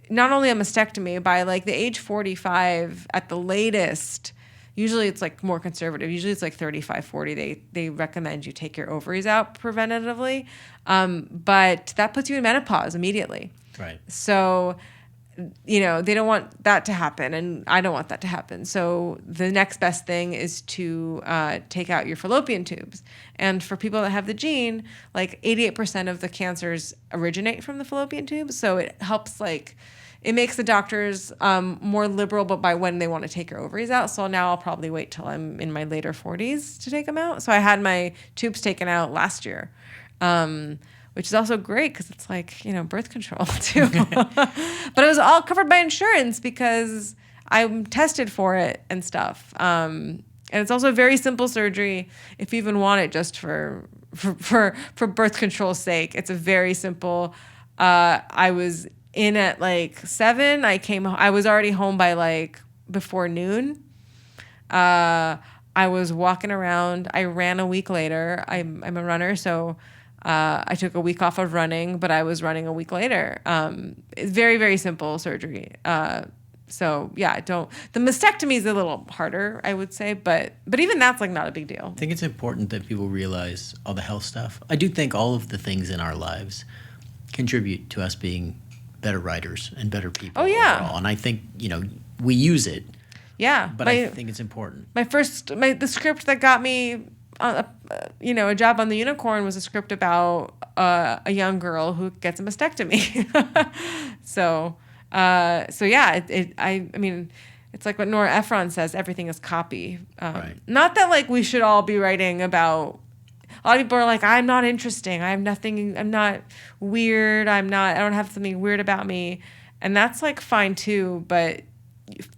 B: not only a mastectomy, by like the age 45 at the latest, usually it's like more conservative. Usually it's like 35, 40. They recommend you take your ovaries out preventatively. But that puts you in menopause immediately.
A: Right.
B: So, they don't want that to happen, and I don't want that to happen. So the next best thing is to take out your fallopian tubes. And for people that have the gene, like 88% of the cancers originate from the fallopian tubes. So it helps it makes the doctors more liberal, but by when they want to take your ovaries out. So now I'll probably wait till I'm in my later 40s to take them out. So I had my tubes taken out last year, which is also great because it's like, birth control too. But it was all covered by insurance because I'm tested for it and stuff. And it's also a very simple surgery if you even want it just for birth control's sake. It's a very simple, I was in at like 7. I was already home by before noon. I was walking around. I ran a week later. I'm a runner, so I took a week off of running, but I was running a week later. It's very, very simple surgery. The mastectomy is a little harder, I would say, but even that's not a big deal.
A: I think it's important that people realize all the health stuff. I do think all of the things in our lives contribute to us being better writers and better people.
B: Oh, yeah.
A: Overall. And I think, we use it.
B: Yeah.
A: But I think it's important.
B: The script that got me, a job on the Unicorn was a script about a young girl who gets a mastectomy. It's like what Nora Ephron says, everything is copy.
A: Right.
B: Not that we should all be writing about. A lot of people are like, I'm not interesting. I have nothing. I'm not weird. I don't have something weird about me. And that's fine too. But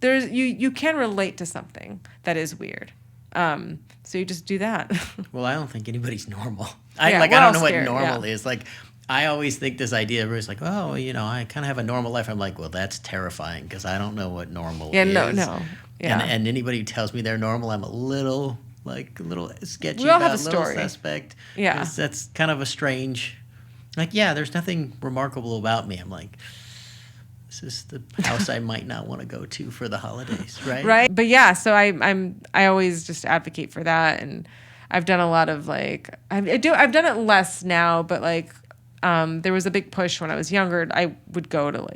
B: you can relate to something that is weird. So you just do that.
A: Well, I don't think anybody's normal.
B: I
A: don't know what normal is. I always think this idea, everybody's like, oh, I kind of have a normal life. I'm like, well, that's terrifying because I don't know what normal is.
B: No. Yeah.
A: And anybody who tells me they're normal, I'm a little sketchy
B: we all
A: about,
B: have a
A: little
B: story.
A: Suspect.
B: Yeah.
A: That's kind of a strange, there's nothing remarkable about me. I'm like, this is the house I might not want to go to for the holidays, right?
B: Right. But yeah, so I always just advocate for that, and I've done a lot of I've done it less now, but there was a big push when I was younger. I would go to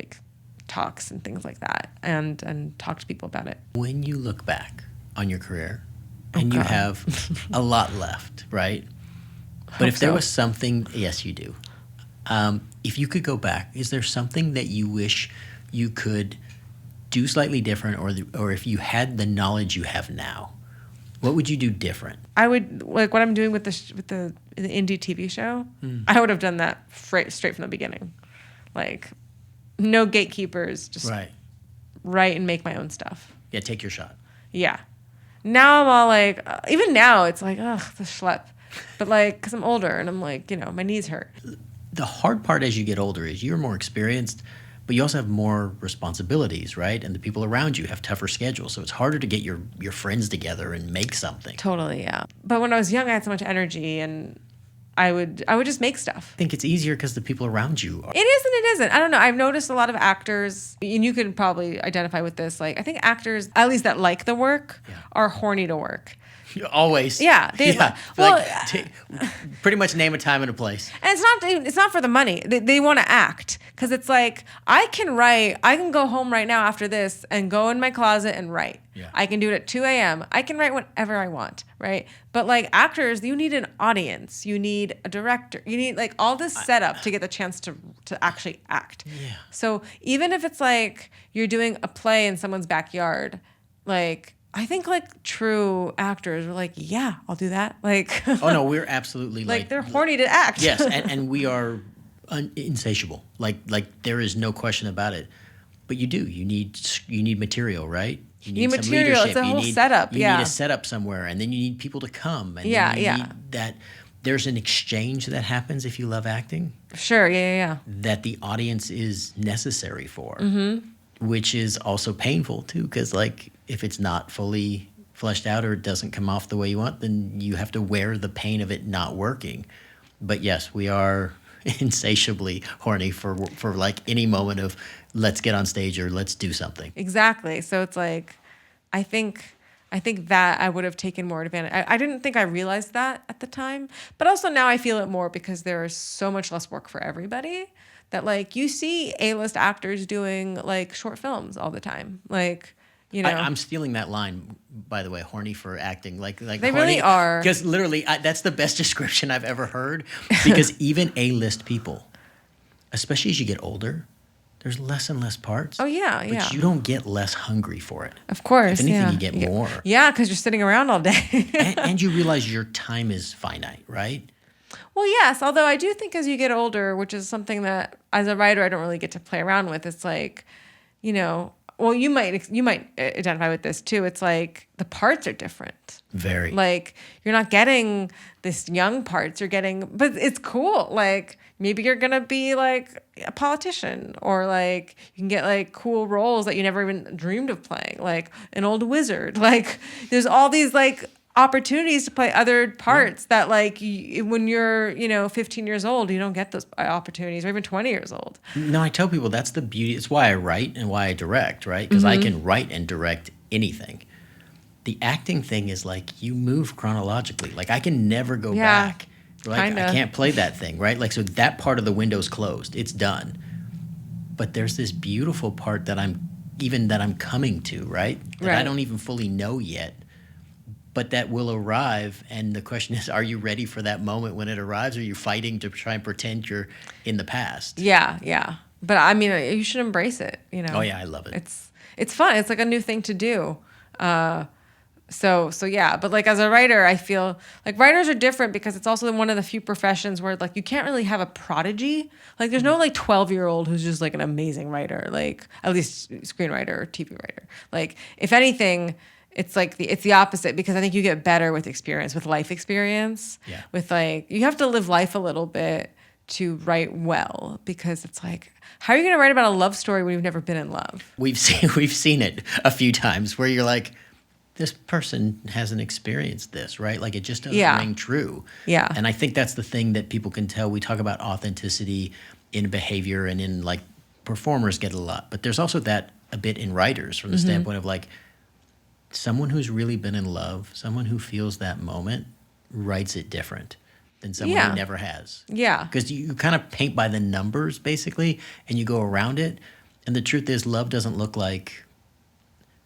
B: talks and things like that and talk to people about it.
A: When you look back on your career and you have a lot left, right? But if there was something, yes, you do. If you could go back, is there something that you wish you could do slightly different, or if you had the knowledge you have now, what would you do different?
B: I would, like what I'm doing with the indie TV show. I would have done that straight from the beginning, like no gatekeepers, just
A: Right.
B: write and make my own stuff.
A: Yeah, take your shot.
B: Yeah. Now I'm all like, even now it's like, ugh, the schlep. But like, because I'm older and I'm like, my knees hurt.
A: The hard part as you get older is you're more experienced, but you also have more responsibilities, right? And the people around you have tougher schedules. So it's harder to get your friends together and make something.
B: Totally, yeah. But when I was young, I had so much energy and I would just make stuff.
A: I think it's easier because the people around you are.
B: It is and it isn't. I don't know. I've noticed a lot of actors, and you can probably identify with this. Like, I think actors, at least that like the work, are horny to work.
A: Always.
B: Yeah.
A: Pretty much name a time and a place.
B: And it's not for the money. They want to act because it's like, I can write. I can go home right now after this and go in my closet and write.
A: Yeah.
B: I can do it at 2 a.m. I can write whenever I want, right? But like actors, you need an audience. You need a director. You need like all this setup to get the chance to actually act.
A: Yeah.
B: So even if it's like you're doing a play in someone's backyard, like I think like true actors are like, yeah, I'll do that. Like,
A: oh no, we're absolutely
B: like they're horny to act.
A: Yes, and we are insatiable. Like there is no question about it. But you need material, right? You
B: need material. It's a whole setup.
A: You need a setup somewhere, and then you need people to come. And then you need that. There's an exchange that happens if you love acting.
B: Sure. Yeah.
A: That the audience is necessary for, which is also painful too, because like if it's not fully fleshed out or it doesn't come off the way you want, then you have to wear the pain of it not working. But yes, we are insatiably horny for like any moment of let's get on stage or let's do something.
B: Exactly. So it's like, I think that I would have taken more advantage. I didn't think I realized that at the time, but also now I feel it more because there is so much less work for everybody that like you see A-list actors doing like short films all the time. Like,
A: I'm stealing that line, by the way, horny for acting. Like
B: they
A: horny,
B: really are.
A: Because literally, that's the best description I've ever heard. Because even A-list people, especially as you get older, there's less and less parts.
B: Oh, yeah,
A: but you don't get less hungry for it.
B: Of course,
A: if anything, you get more.
B: Yeah, because you're sitting around all day.
A: and you realize your time is finite, right?
B: Well, yes. Although I do think as you get older, which is something that as a writer I don't really get to play around with. It's like, well, you might identify with this too. It's like the parts are different.
A: Very.
B: Like you're not getting this young parts. You're getting, but it's cool. Like maybe you're gonna be like a politician, or like you can get like cool roles that you never even dreamed of playing, like an old wizard. Like there's all these like opportunities to play other parts that like when you're 15 years old you don't get those opportunities, or even 20 years old.
A: No, I tell people that's the beauty. It's why I write and why I direct, right? Because I can write and direct anything. The acting thing is like you move chronologically. Like I can never go back. Like
B: kinda.
A: I can't play that thing, right? Like so that part of the window's closed. It's done. But there's this beautiful part that I'm coming to, right? That I don't even fully know yet. But that will arrive, and the question is, are you ready for that moment when it arrives, or are you fighting to try and pretend you're in the past?
B: Yeah. But I mean, you should embrace it,
A: Oh, yeah, I love it.
B: It's fun. It's like a new thing to do. So yeah. But like as a writer, I feel like writers are different because it's also one of the few professions where like you can't really have a prodigy. Like there's no like 12-year-old who's just like an amazing writer, like at least screenwriter or TV writer. Like if anything, it's like it's the opposite, because I think you get better with experience, with life experience.
A: Yeah.
B: With like you have to live life a little bit to write well, because it's like, how are you going to write about a love story when you've never been in love?
A: We've seen it a few times where you're like, this person hasn't experienced this, right? Like it just doesn't ring true.
B: Yeah.
A: And I think that's the thing that people can tell. We talk about authenticity in behavior and in like performers get a lot, but there's also that a bit in writers from the standpoint of like, someone who's really been in love, someone who feels that moment, writes it different than someone who never has.
B: Yeah.
A: Because you kind of paint by the numbers, basically, and you go around it. And the truth is, love doesn't look like...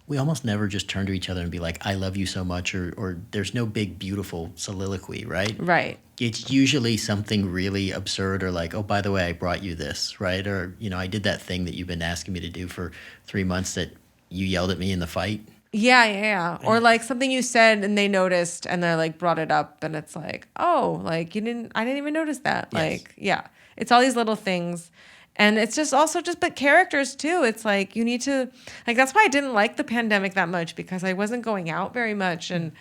A: We almost never just turn to each other and be like, I love you so much, or there's no big, beautiful soliloquy, right?
B: Right.
A: It's usually something really absurd, or like, oh, by the way, I brought you this, right? Or, I did that thing that you've been asking me to do for 3 months that you yelled at me in the fight.
B: Yeah. Or like something you said and they noticed and they like brought it up and it's like, oh, like I didn't even notice that.
A: Yes.
B: Like, yeah, it's all these little things. And it's just also just, but characters too. It's like, you need to, like, that's why I didn't like the pandemic that much, because I wasn't going out very much. And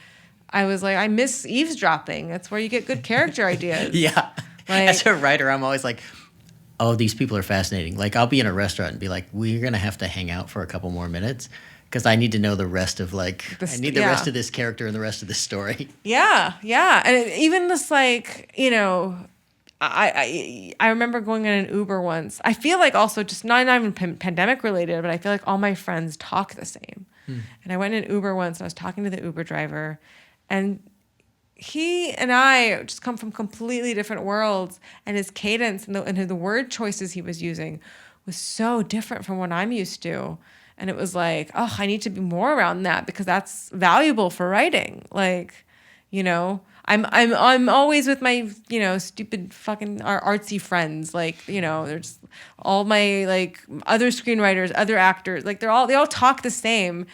B: I was like, I miss eavesdropping. That's where you get good character ideas.
A: Yeah.
B: Like,
A: as a writer, I'm always like, oh, these people are fascinating. Like, I'll be in a restaurant and be like, we're going to have to hang out for a couple more minutes because I need to know the rest of I need the rest of this character and the rest of this story.
B: Yeah. And even this, like, you know, I remember going in an Uber once. I feel like also just not even pandemic related, but I feel like all my friends talk the same. And I went in an Uber once and I was talking to the Uber driver, and he and I just come from completely different worlds, and his cadence and the word choices he was using was so different from what I'm used to. And it was like, oh, I need to be more around that because that's valuable for writing. Like, you know, I'm always with my, you know, stupid fucking artsy friends. Like, you know, there's all my like other screenwriters, other actors, like they all talk the same.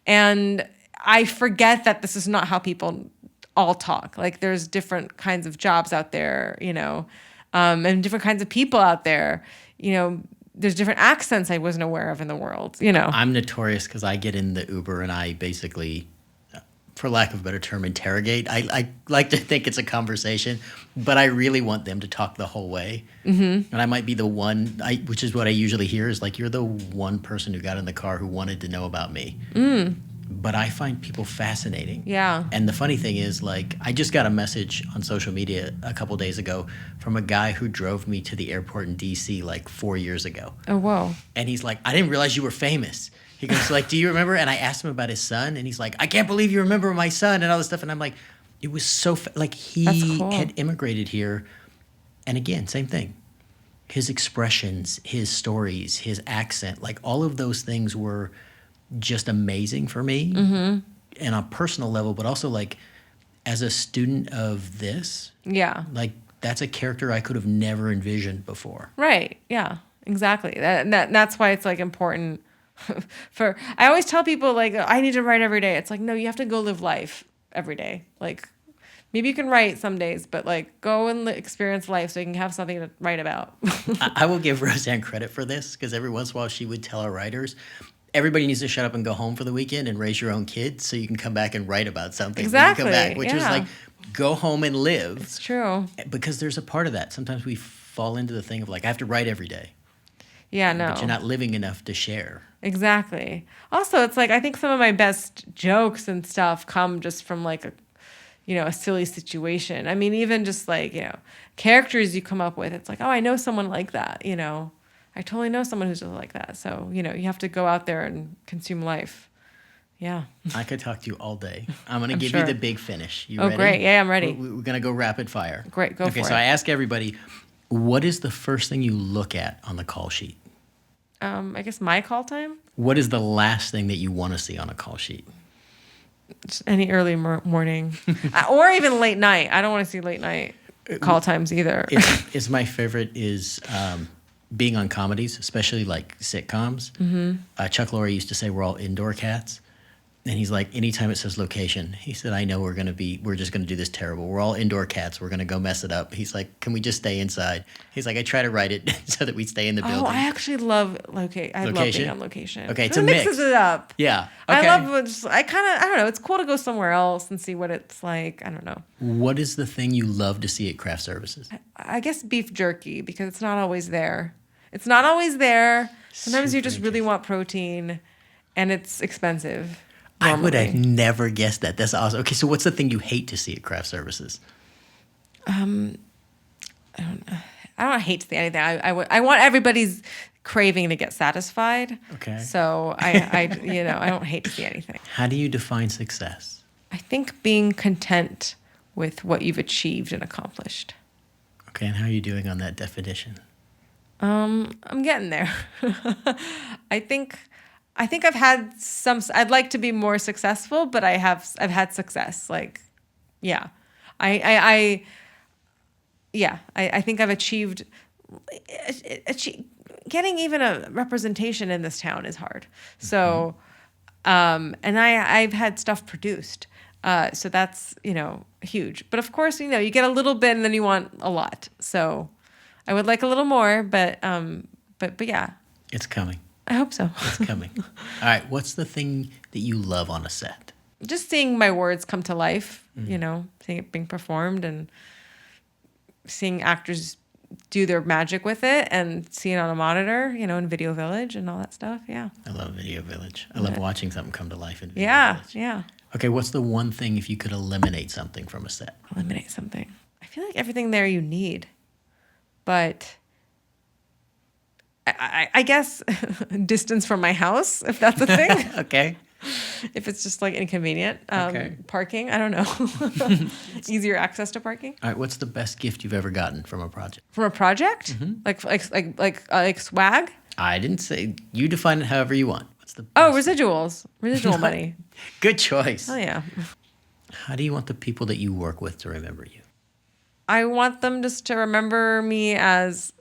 B: And I forget that this is not how people all talk. Like there's different kinds of jobs out there, you know, and different kinds of people out there, you know. There's different accents I wasn't aware of in the world, you know.
A: I'm notorious because I get in the Uber and I basically, for lack of a better term, interrogate. I like to think it's a conversation, but I really want them to talk the whole way. Mm-hmm. And I might be the one, which is what I usually hear, is like, you're the one person who got in the car who wanted to know about me. But I find people fascinating.
B: Yeah.
A: And the funny thing is, like, I just got a message on social media a couple days ago from a guy who drove me to the airport in D.C. like 4 years ago.
B: Oh, whoa.
A: And he's like, I didn't realize you were famous. He goes, like, do you remember? And I asked him about his son, and he's like, I can't believe you remember my son and all this stuff. And I'm like, it was so, like, he
B: cool.
A: had immigrated here. And again, same thing. His expressions, his stories, his accent, like, all of those things were just amazing for me and on a personal level, but also like as a student of this, like that's a character I could have never envisioned before.
B: Right. Yeah, exactly. That's why it's like important for, I always tell people like, I need to write every day. It's like, no, you have to go live life every day. Like maybe you can write some days, but like go and experience life so you can have something to write about.
A: I will give Roseanne credit for this because every once in a while she would tell our writers, everybody needs to shut up and go home for the weekend and raise your own kids so you can come back and write about something.
B: Exactly.
A: When you come back, which was like, go home and live.
B: It's true.
A: Because there's a part of that. Sometimes we fall into the thing of like, I have to write every day.
B: Yeah, no.
A: But you're not living enough to share.
B: Exactly. Also, it's like, I think some of my best jokes and stuff come just from like a silly situation. I mean, even just like, you know, characters you come up with, it's like, oh, I know someone like that, you know. I totally know someone who's just like that. So, you know, you have to go out there and consume life. Yeah.
A: I could talk to you all day. I'm going to give you the big finish. You
B: ready? Great. Yeah, I'm ready.
A: We're going to go rapid fire.
B: Great. Go for it.
A: Okay, so I ask everybody, what is the first thing you look at on the call sheet?
B: I guess my call time.
A: What is the last thing that you want to see on a call sheet?
B: Just any early morning or even late night. I don't want to see late night call times either.
A: It's my favorite is being on comedies, especially like sitcoms. Chuck Lorre used to say we're all indoor cats. And he's like, anytime it says location, he said, I know we're just going to do this terrible. We're all indoor cats. We're going to go mess it up. He's like, can we just stay inside? He's like, I try to write it so that we stay in the building.
B: Oh, I actually love location. I love being on location.
A: Okay, it's
B: it
A: a mix.
B: Mixes it up.
A: Yeah. Okay.
B: I don't know. It's cool to go somewhere else and see what it's like. I don't know.
A: What is the thing you love to see at craft services?
B: I guess beef jerky, because it's not always there. Sometimes you just really want protein and it's expensive. Normally.
A: I would have never guessed that. That's awesome. Okay, so what's the thing you hate to see at craft services?
B: I don't hate to see anything. I want everybody's craving to get satisfied.
A: Okay.
B: So I don't hate to see anything.
A: How do you define success?
B: I think being content with what you've achieved and accomplished.
A: Okay, and how are you doing on that definition?
B: I'm getting there. I think I've had I'd like to be more successful, but I've had success. Like, yeah, I think I've achieved getting even a representation in this town is hard. So And I've had stuff produced. So that's, huge. But of course, you get a little bit and then you want a lot. So I would like a little more, but yeah,
A: It's coming.
B: I hope so.
A: It's coming. All right. What's the thing that you love on a set?
B: Just seeing my words come to life, seeing it being performed and seeing actors do their magic with it and see it on a monitor, in Video Village and all that stuff. Yeah.
A: I love Video Village. I love watching something come to life in Video Village.
B: Yeah.
A: Okay, what's the one thing if you could eliminate something from a set?
B: Eliminate something. I feel like everything there you need, but I guess distance from my house, if that's a thing.
A: Okay.
B: If it's just like inconvenient.
A: Okay.
B: Parking, I don't know. Easier access to parking.
A: All right, what's the best gift you've ever gotten from a project?
B: From a project? Like swag?
A: I didn't say, you define it however you want. What's the best?
B: Oh, residual money.
A: Good choice.
B: Oh yeah.
A: How do you want the people that you work with to remember you?
B: I want them just to remember me as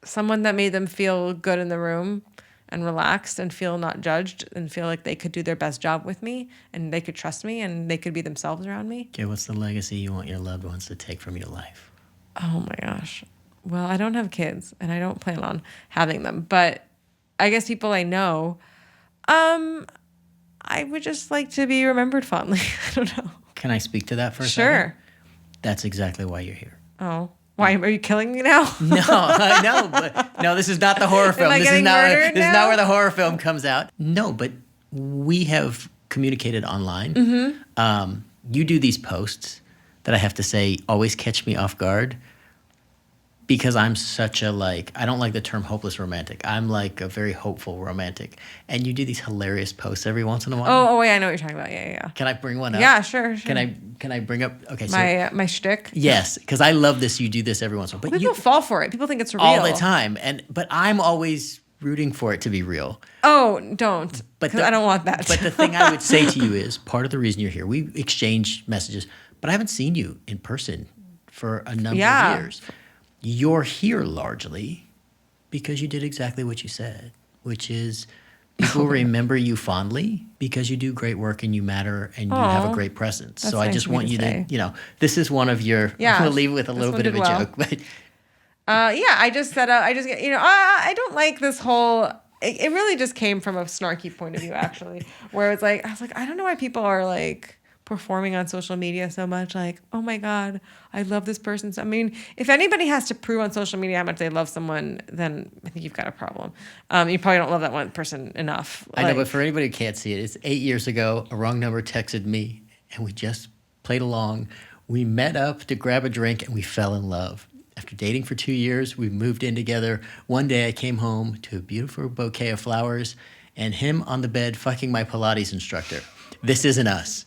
B: someone that made them feel good in the room and relaxed and feel not judged and feel like they could do their best job with me and they could trust me and they could be themselves around me.
A: Okay, what's the legacy you want your loved ones to take from your life?
B: Oh my gosh. Well, I don't have kids and I don't plan on having them, but I guess people I know, I would just like to be remembered fondly. I don't know.
A: Can I speak to that for a second?
B: Sure.
A: That's exactly why you're here.
B: Oh. Why are you killing me now?
A: No, I know, but no, this is not the horror film.
B: Am I
A: This is
B: getting
A: not
B: murdered
A: this is
B: now?
A: not where the horror film comes out. No, but we have communicated online. Mm-hmm. You do these posts that I have to say always catch me off guard because I'm such a I don't like the term hopeless romantic. I'm like a very hopeful romantic, and you do these hilarious posts every once in a while.
B: Oh, wait, I know what you're talking about. Yeah.
A: Can I bring one up?
B: Yeah, sure.
A: Can I bring up? Okay, so
B: My shtick?
A: yes, because I love this. You do this every once in a while, but
B: People fall for it. People think it's real.
A: all the time, but I'm always rooting for it to be real.
B: Oh, don't. Because I don't want that.
A: But the thing I would say to you is part of the reason you're here. We exchange messages, but I haven't seen you in person for a number of years. You're here largely because you did exactly what you said, which is people remember you fondly because you do great work and you matter and you have a great presence. So I just want you to, this is one of your, I'm going to leave it with a little bit of a joke. But
B: I just set up, I don't like this whole, it really just came from a snarky point of view, actually, where it's I was like, I don't know why people are performing on social media so much. Oh my God, I love this person. So, I mean, if anybody has to prove on social media how much they love someone, then I think you've got a problem. You probably don't love that one person enough.
A: I know, but for anybody who can't see it, it's 8 years ago, a wrong number texted me and we just played along. We met up to grab a drink and we fell in love. After dating for 2 years, we moved in together. One day I came home to a beautiful bouquet of flowers and him on the bed fucking my Pilates instructor. This isn't us.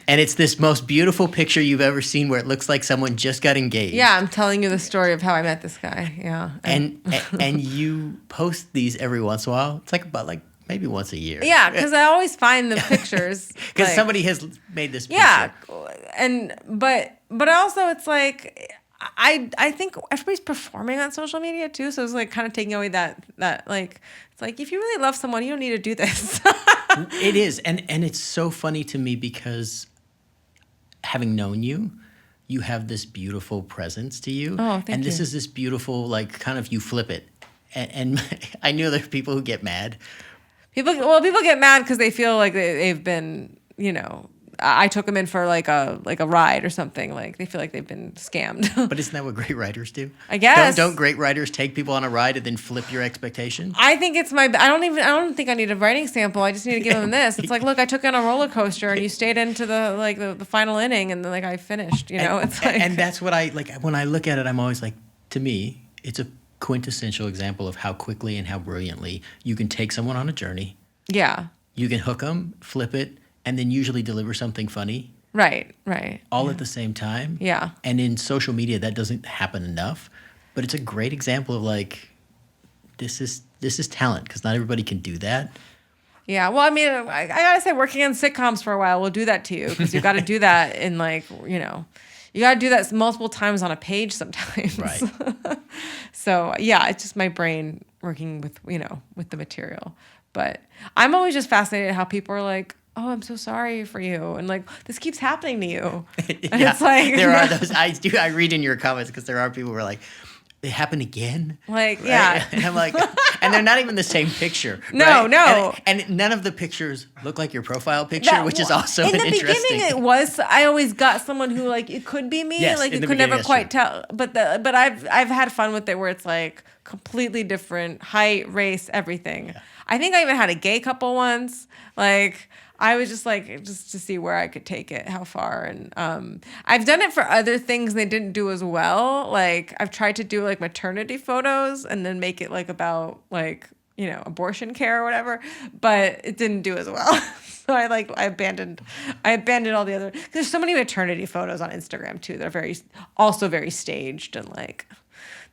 A: And it's this most beautiful picture you've ever seen where it looks like someone just got engaged.
B: Yeah, I'm telling you the story of how I met this guy. Yeah.
A: And you post these every once in a while. It's about maybe once a year.
B: Yeah, because I always find the pictures.
A: Because somebody has made this picture.
B: Yeah. But also it's I think everybody's performing on social media too, so it's kind of taking away that it's if you really love someone, you don't need to do this.
A: It is, and it's so funny to me because having known you, you have this beautiful presence to you.
B: Oh, thank you.
A: And this is this beautiful kind of you flip it, and I know there are people who get mad.
B: People get mad because they feel like they've been I took them in for a ride or something. They feel like they've been scammed.
A: But isn't that what great writers do?
B: I guess.
A: Don't great writers take people on a ride and then flip your expectations?
B: I think it's I don't think I need a writing sample. I just need to give them this. It's look, I took you on a roller coaster and you stayed into the final inning and then I finished.
A: And that's what I when I look at it. I'm always to me, it's a quintessential example of how quickly and how brilliantly you can take someone on a journey.
B: Yeah.
A: You can hook them, flip it, and then usually deliver something funny.
B: Right.
A: All at the same time.
B: Yeah.
A: And in social media, that doesn't happen enough. But it's a great example of this is talent because not everybody can do that.
B: Yeah. Well, I mean, I gotta say, working on sitcoms for a while will do that to you because you got to do that in you got to do that multiple times on a page sometimes.
A: Right.
B: So yeah, it's just my brain working with with the material. But I'm always just fascinated how people are like, oh, I'm so sorry for you. And like, this keeps happening to you. And
A: Yeah,
B: it's like,
A: there are those. I read in your comments because there are people who are like, it happened again.
B: like,
A: Right?
B: yeah.
A: And I'm like, and they're not even the same picture.
B: No,
A: right?
B: no.
A: And none of the pictures look like your profile picture, which is also
B: in the
A: interesting.
B: beginning. It was. I always got someone who like it could be me.
A: Yes,
B: like
A: in
B: you
A: the
B: could never
A: beginning,
B: quite
A: that's
B: tell. But I've had fun with it where it's like completely different height, race, everything.
A: Yeah.
B: I think I even had a gay couple once. Like I was just like just to see where I could take it, how far. And I've done it for other things they didn't do as well. Like I've tried to do like maternity photos and then make it like about like, you know, abortion care or whatever, but it didn't do as well. So I abandoned all the other. There's so many maternity photos on Instagram too. They're also very staged and like,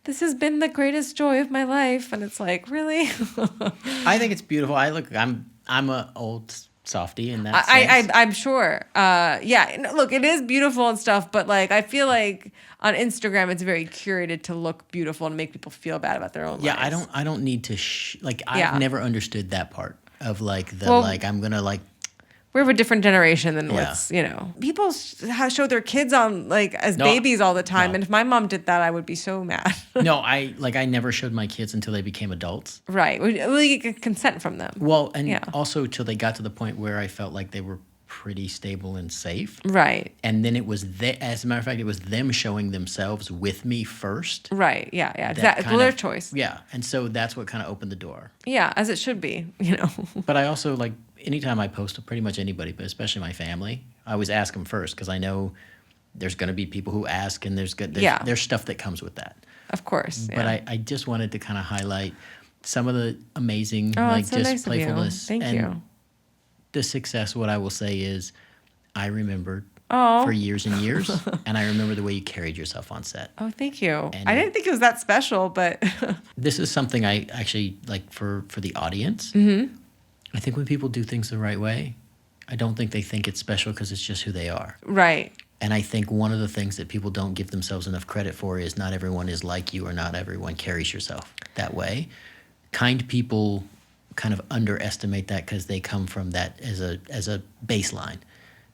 B: this has been the greatest joy of my life, and it's like, really?
A: I think it's beautiful. I'm a old softie in that sense.
B: I'm sure. Yeah. And look, it is beautiful and stuff, but like I feel like on Instagram it's very curated to look beautiful and make people feel bad about their own
A: Yeah,
B: lives.
A: I don't need to I've never understood that part of like the
B: Well,
A: I'm gonna like
B: we're of a different generation than
A: Yeah.
B: what's, you know. People show their kids on like as
A: No,
B: babies all the time,
A: no.
B: and if my mom did that, I would be so mad.
A: no, I never showed my kids until they became adults.
B: Right. We get consent from them.
A: Well, and
B: Yeah.
A: also till they got to the point where I felt like they were pretty stable and safe.
B: Right.
A: And then it was as a matter of fact, it was them showing themselves with me first.
B: Right. Yeah. Yeah.
A: That
B: Exactly.
A: kind
B: Their
A: of-
B: choice.
A: Yeah, and so that's what kind of opened the door.
B: Yeah, as it should be. You know.
A: But I also like anytime I post to pretty much anybody, but especially my family, I always ask them first because I know there's going to be people who ask, and there's stuff that comes with that.
B: Of course.
A: But
B: Yeah.
A: I just wanted to kind of highlight some of the amazing,
B: Oh,
A: like
B: it's so
A: just
B: nice of you.
A: playfulness.
B: Thank
A: and
B: you.
A: The success. What I will say is, I remembered
B: Oh.
A: for years and years, and I remember the way you carried yourself on set.
B: Oh, thank you.
A: And
B: I didn't think it was that special, but
A: This is something I actually like for the audience.
B: Mm-hmm.
A: I think when people do things the right way, I don't think they think it's special because it's just who they are.
B: right.
A: And I think one of the things that people don't give themselves enough credit for is not everyone is like you, or not everyone carries yourself that way. Kind people kind of underestimate that because they come from that as a baseline.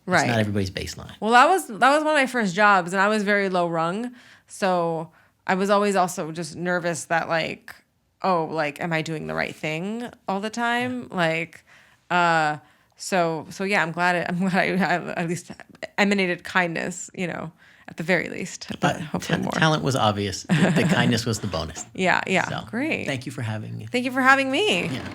B: Right.
A: It's not everybody's baseline.
B: Well, that was one of my first jobs, and I was very low rung, so I was always also just nervous that like, oh, like, am I doing the right thing all the time? Like, so yeah, I'm glad I at least emanated kindness, you know, at the very least, but hopefully more.
A: Talent was obvious. The kindness was the bonus.
B: Yeah,
A: So,
B: great.
A: Thank you for having me.
B: Thank you for having me.
A: Yeah.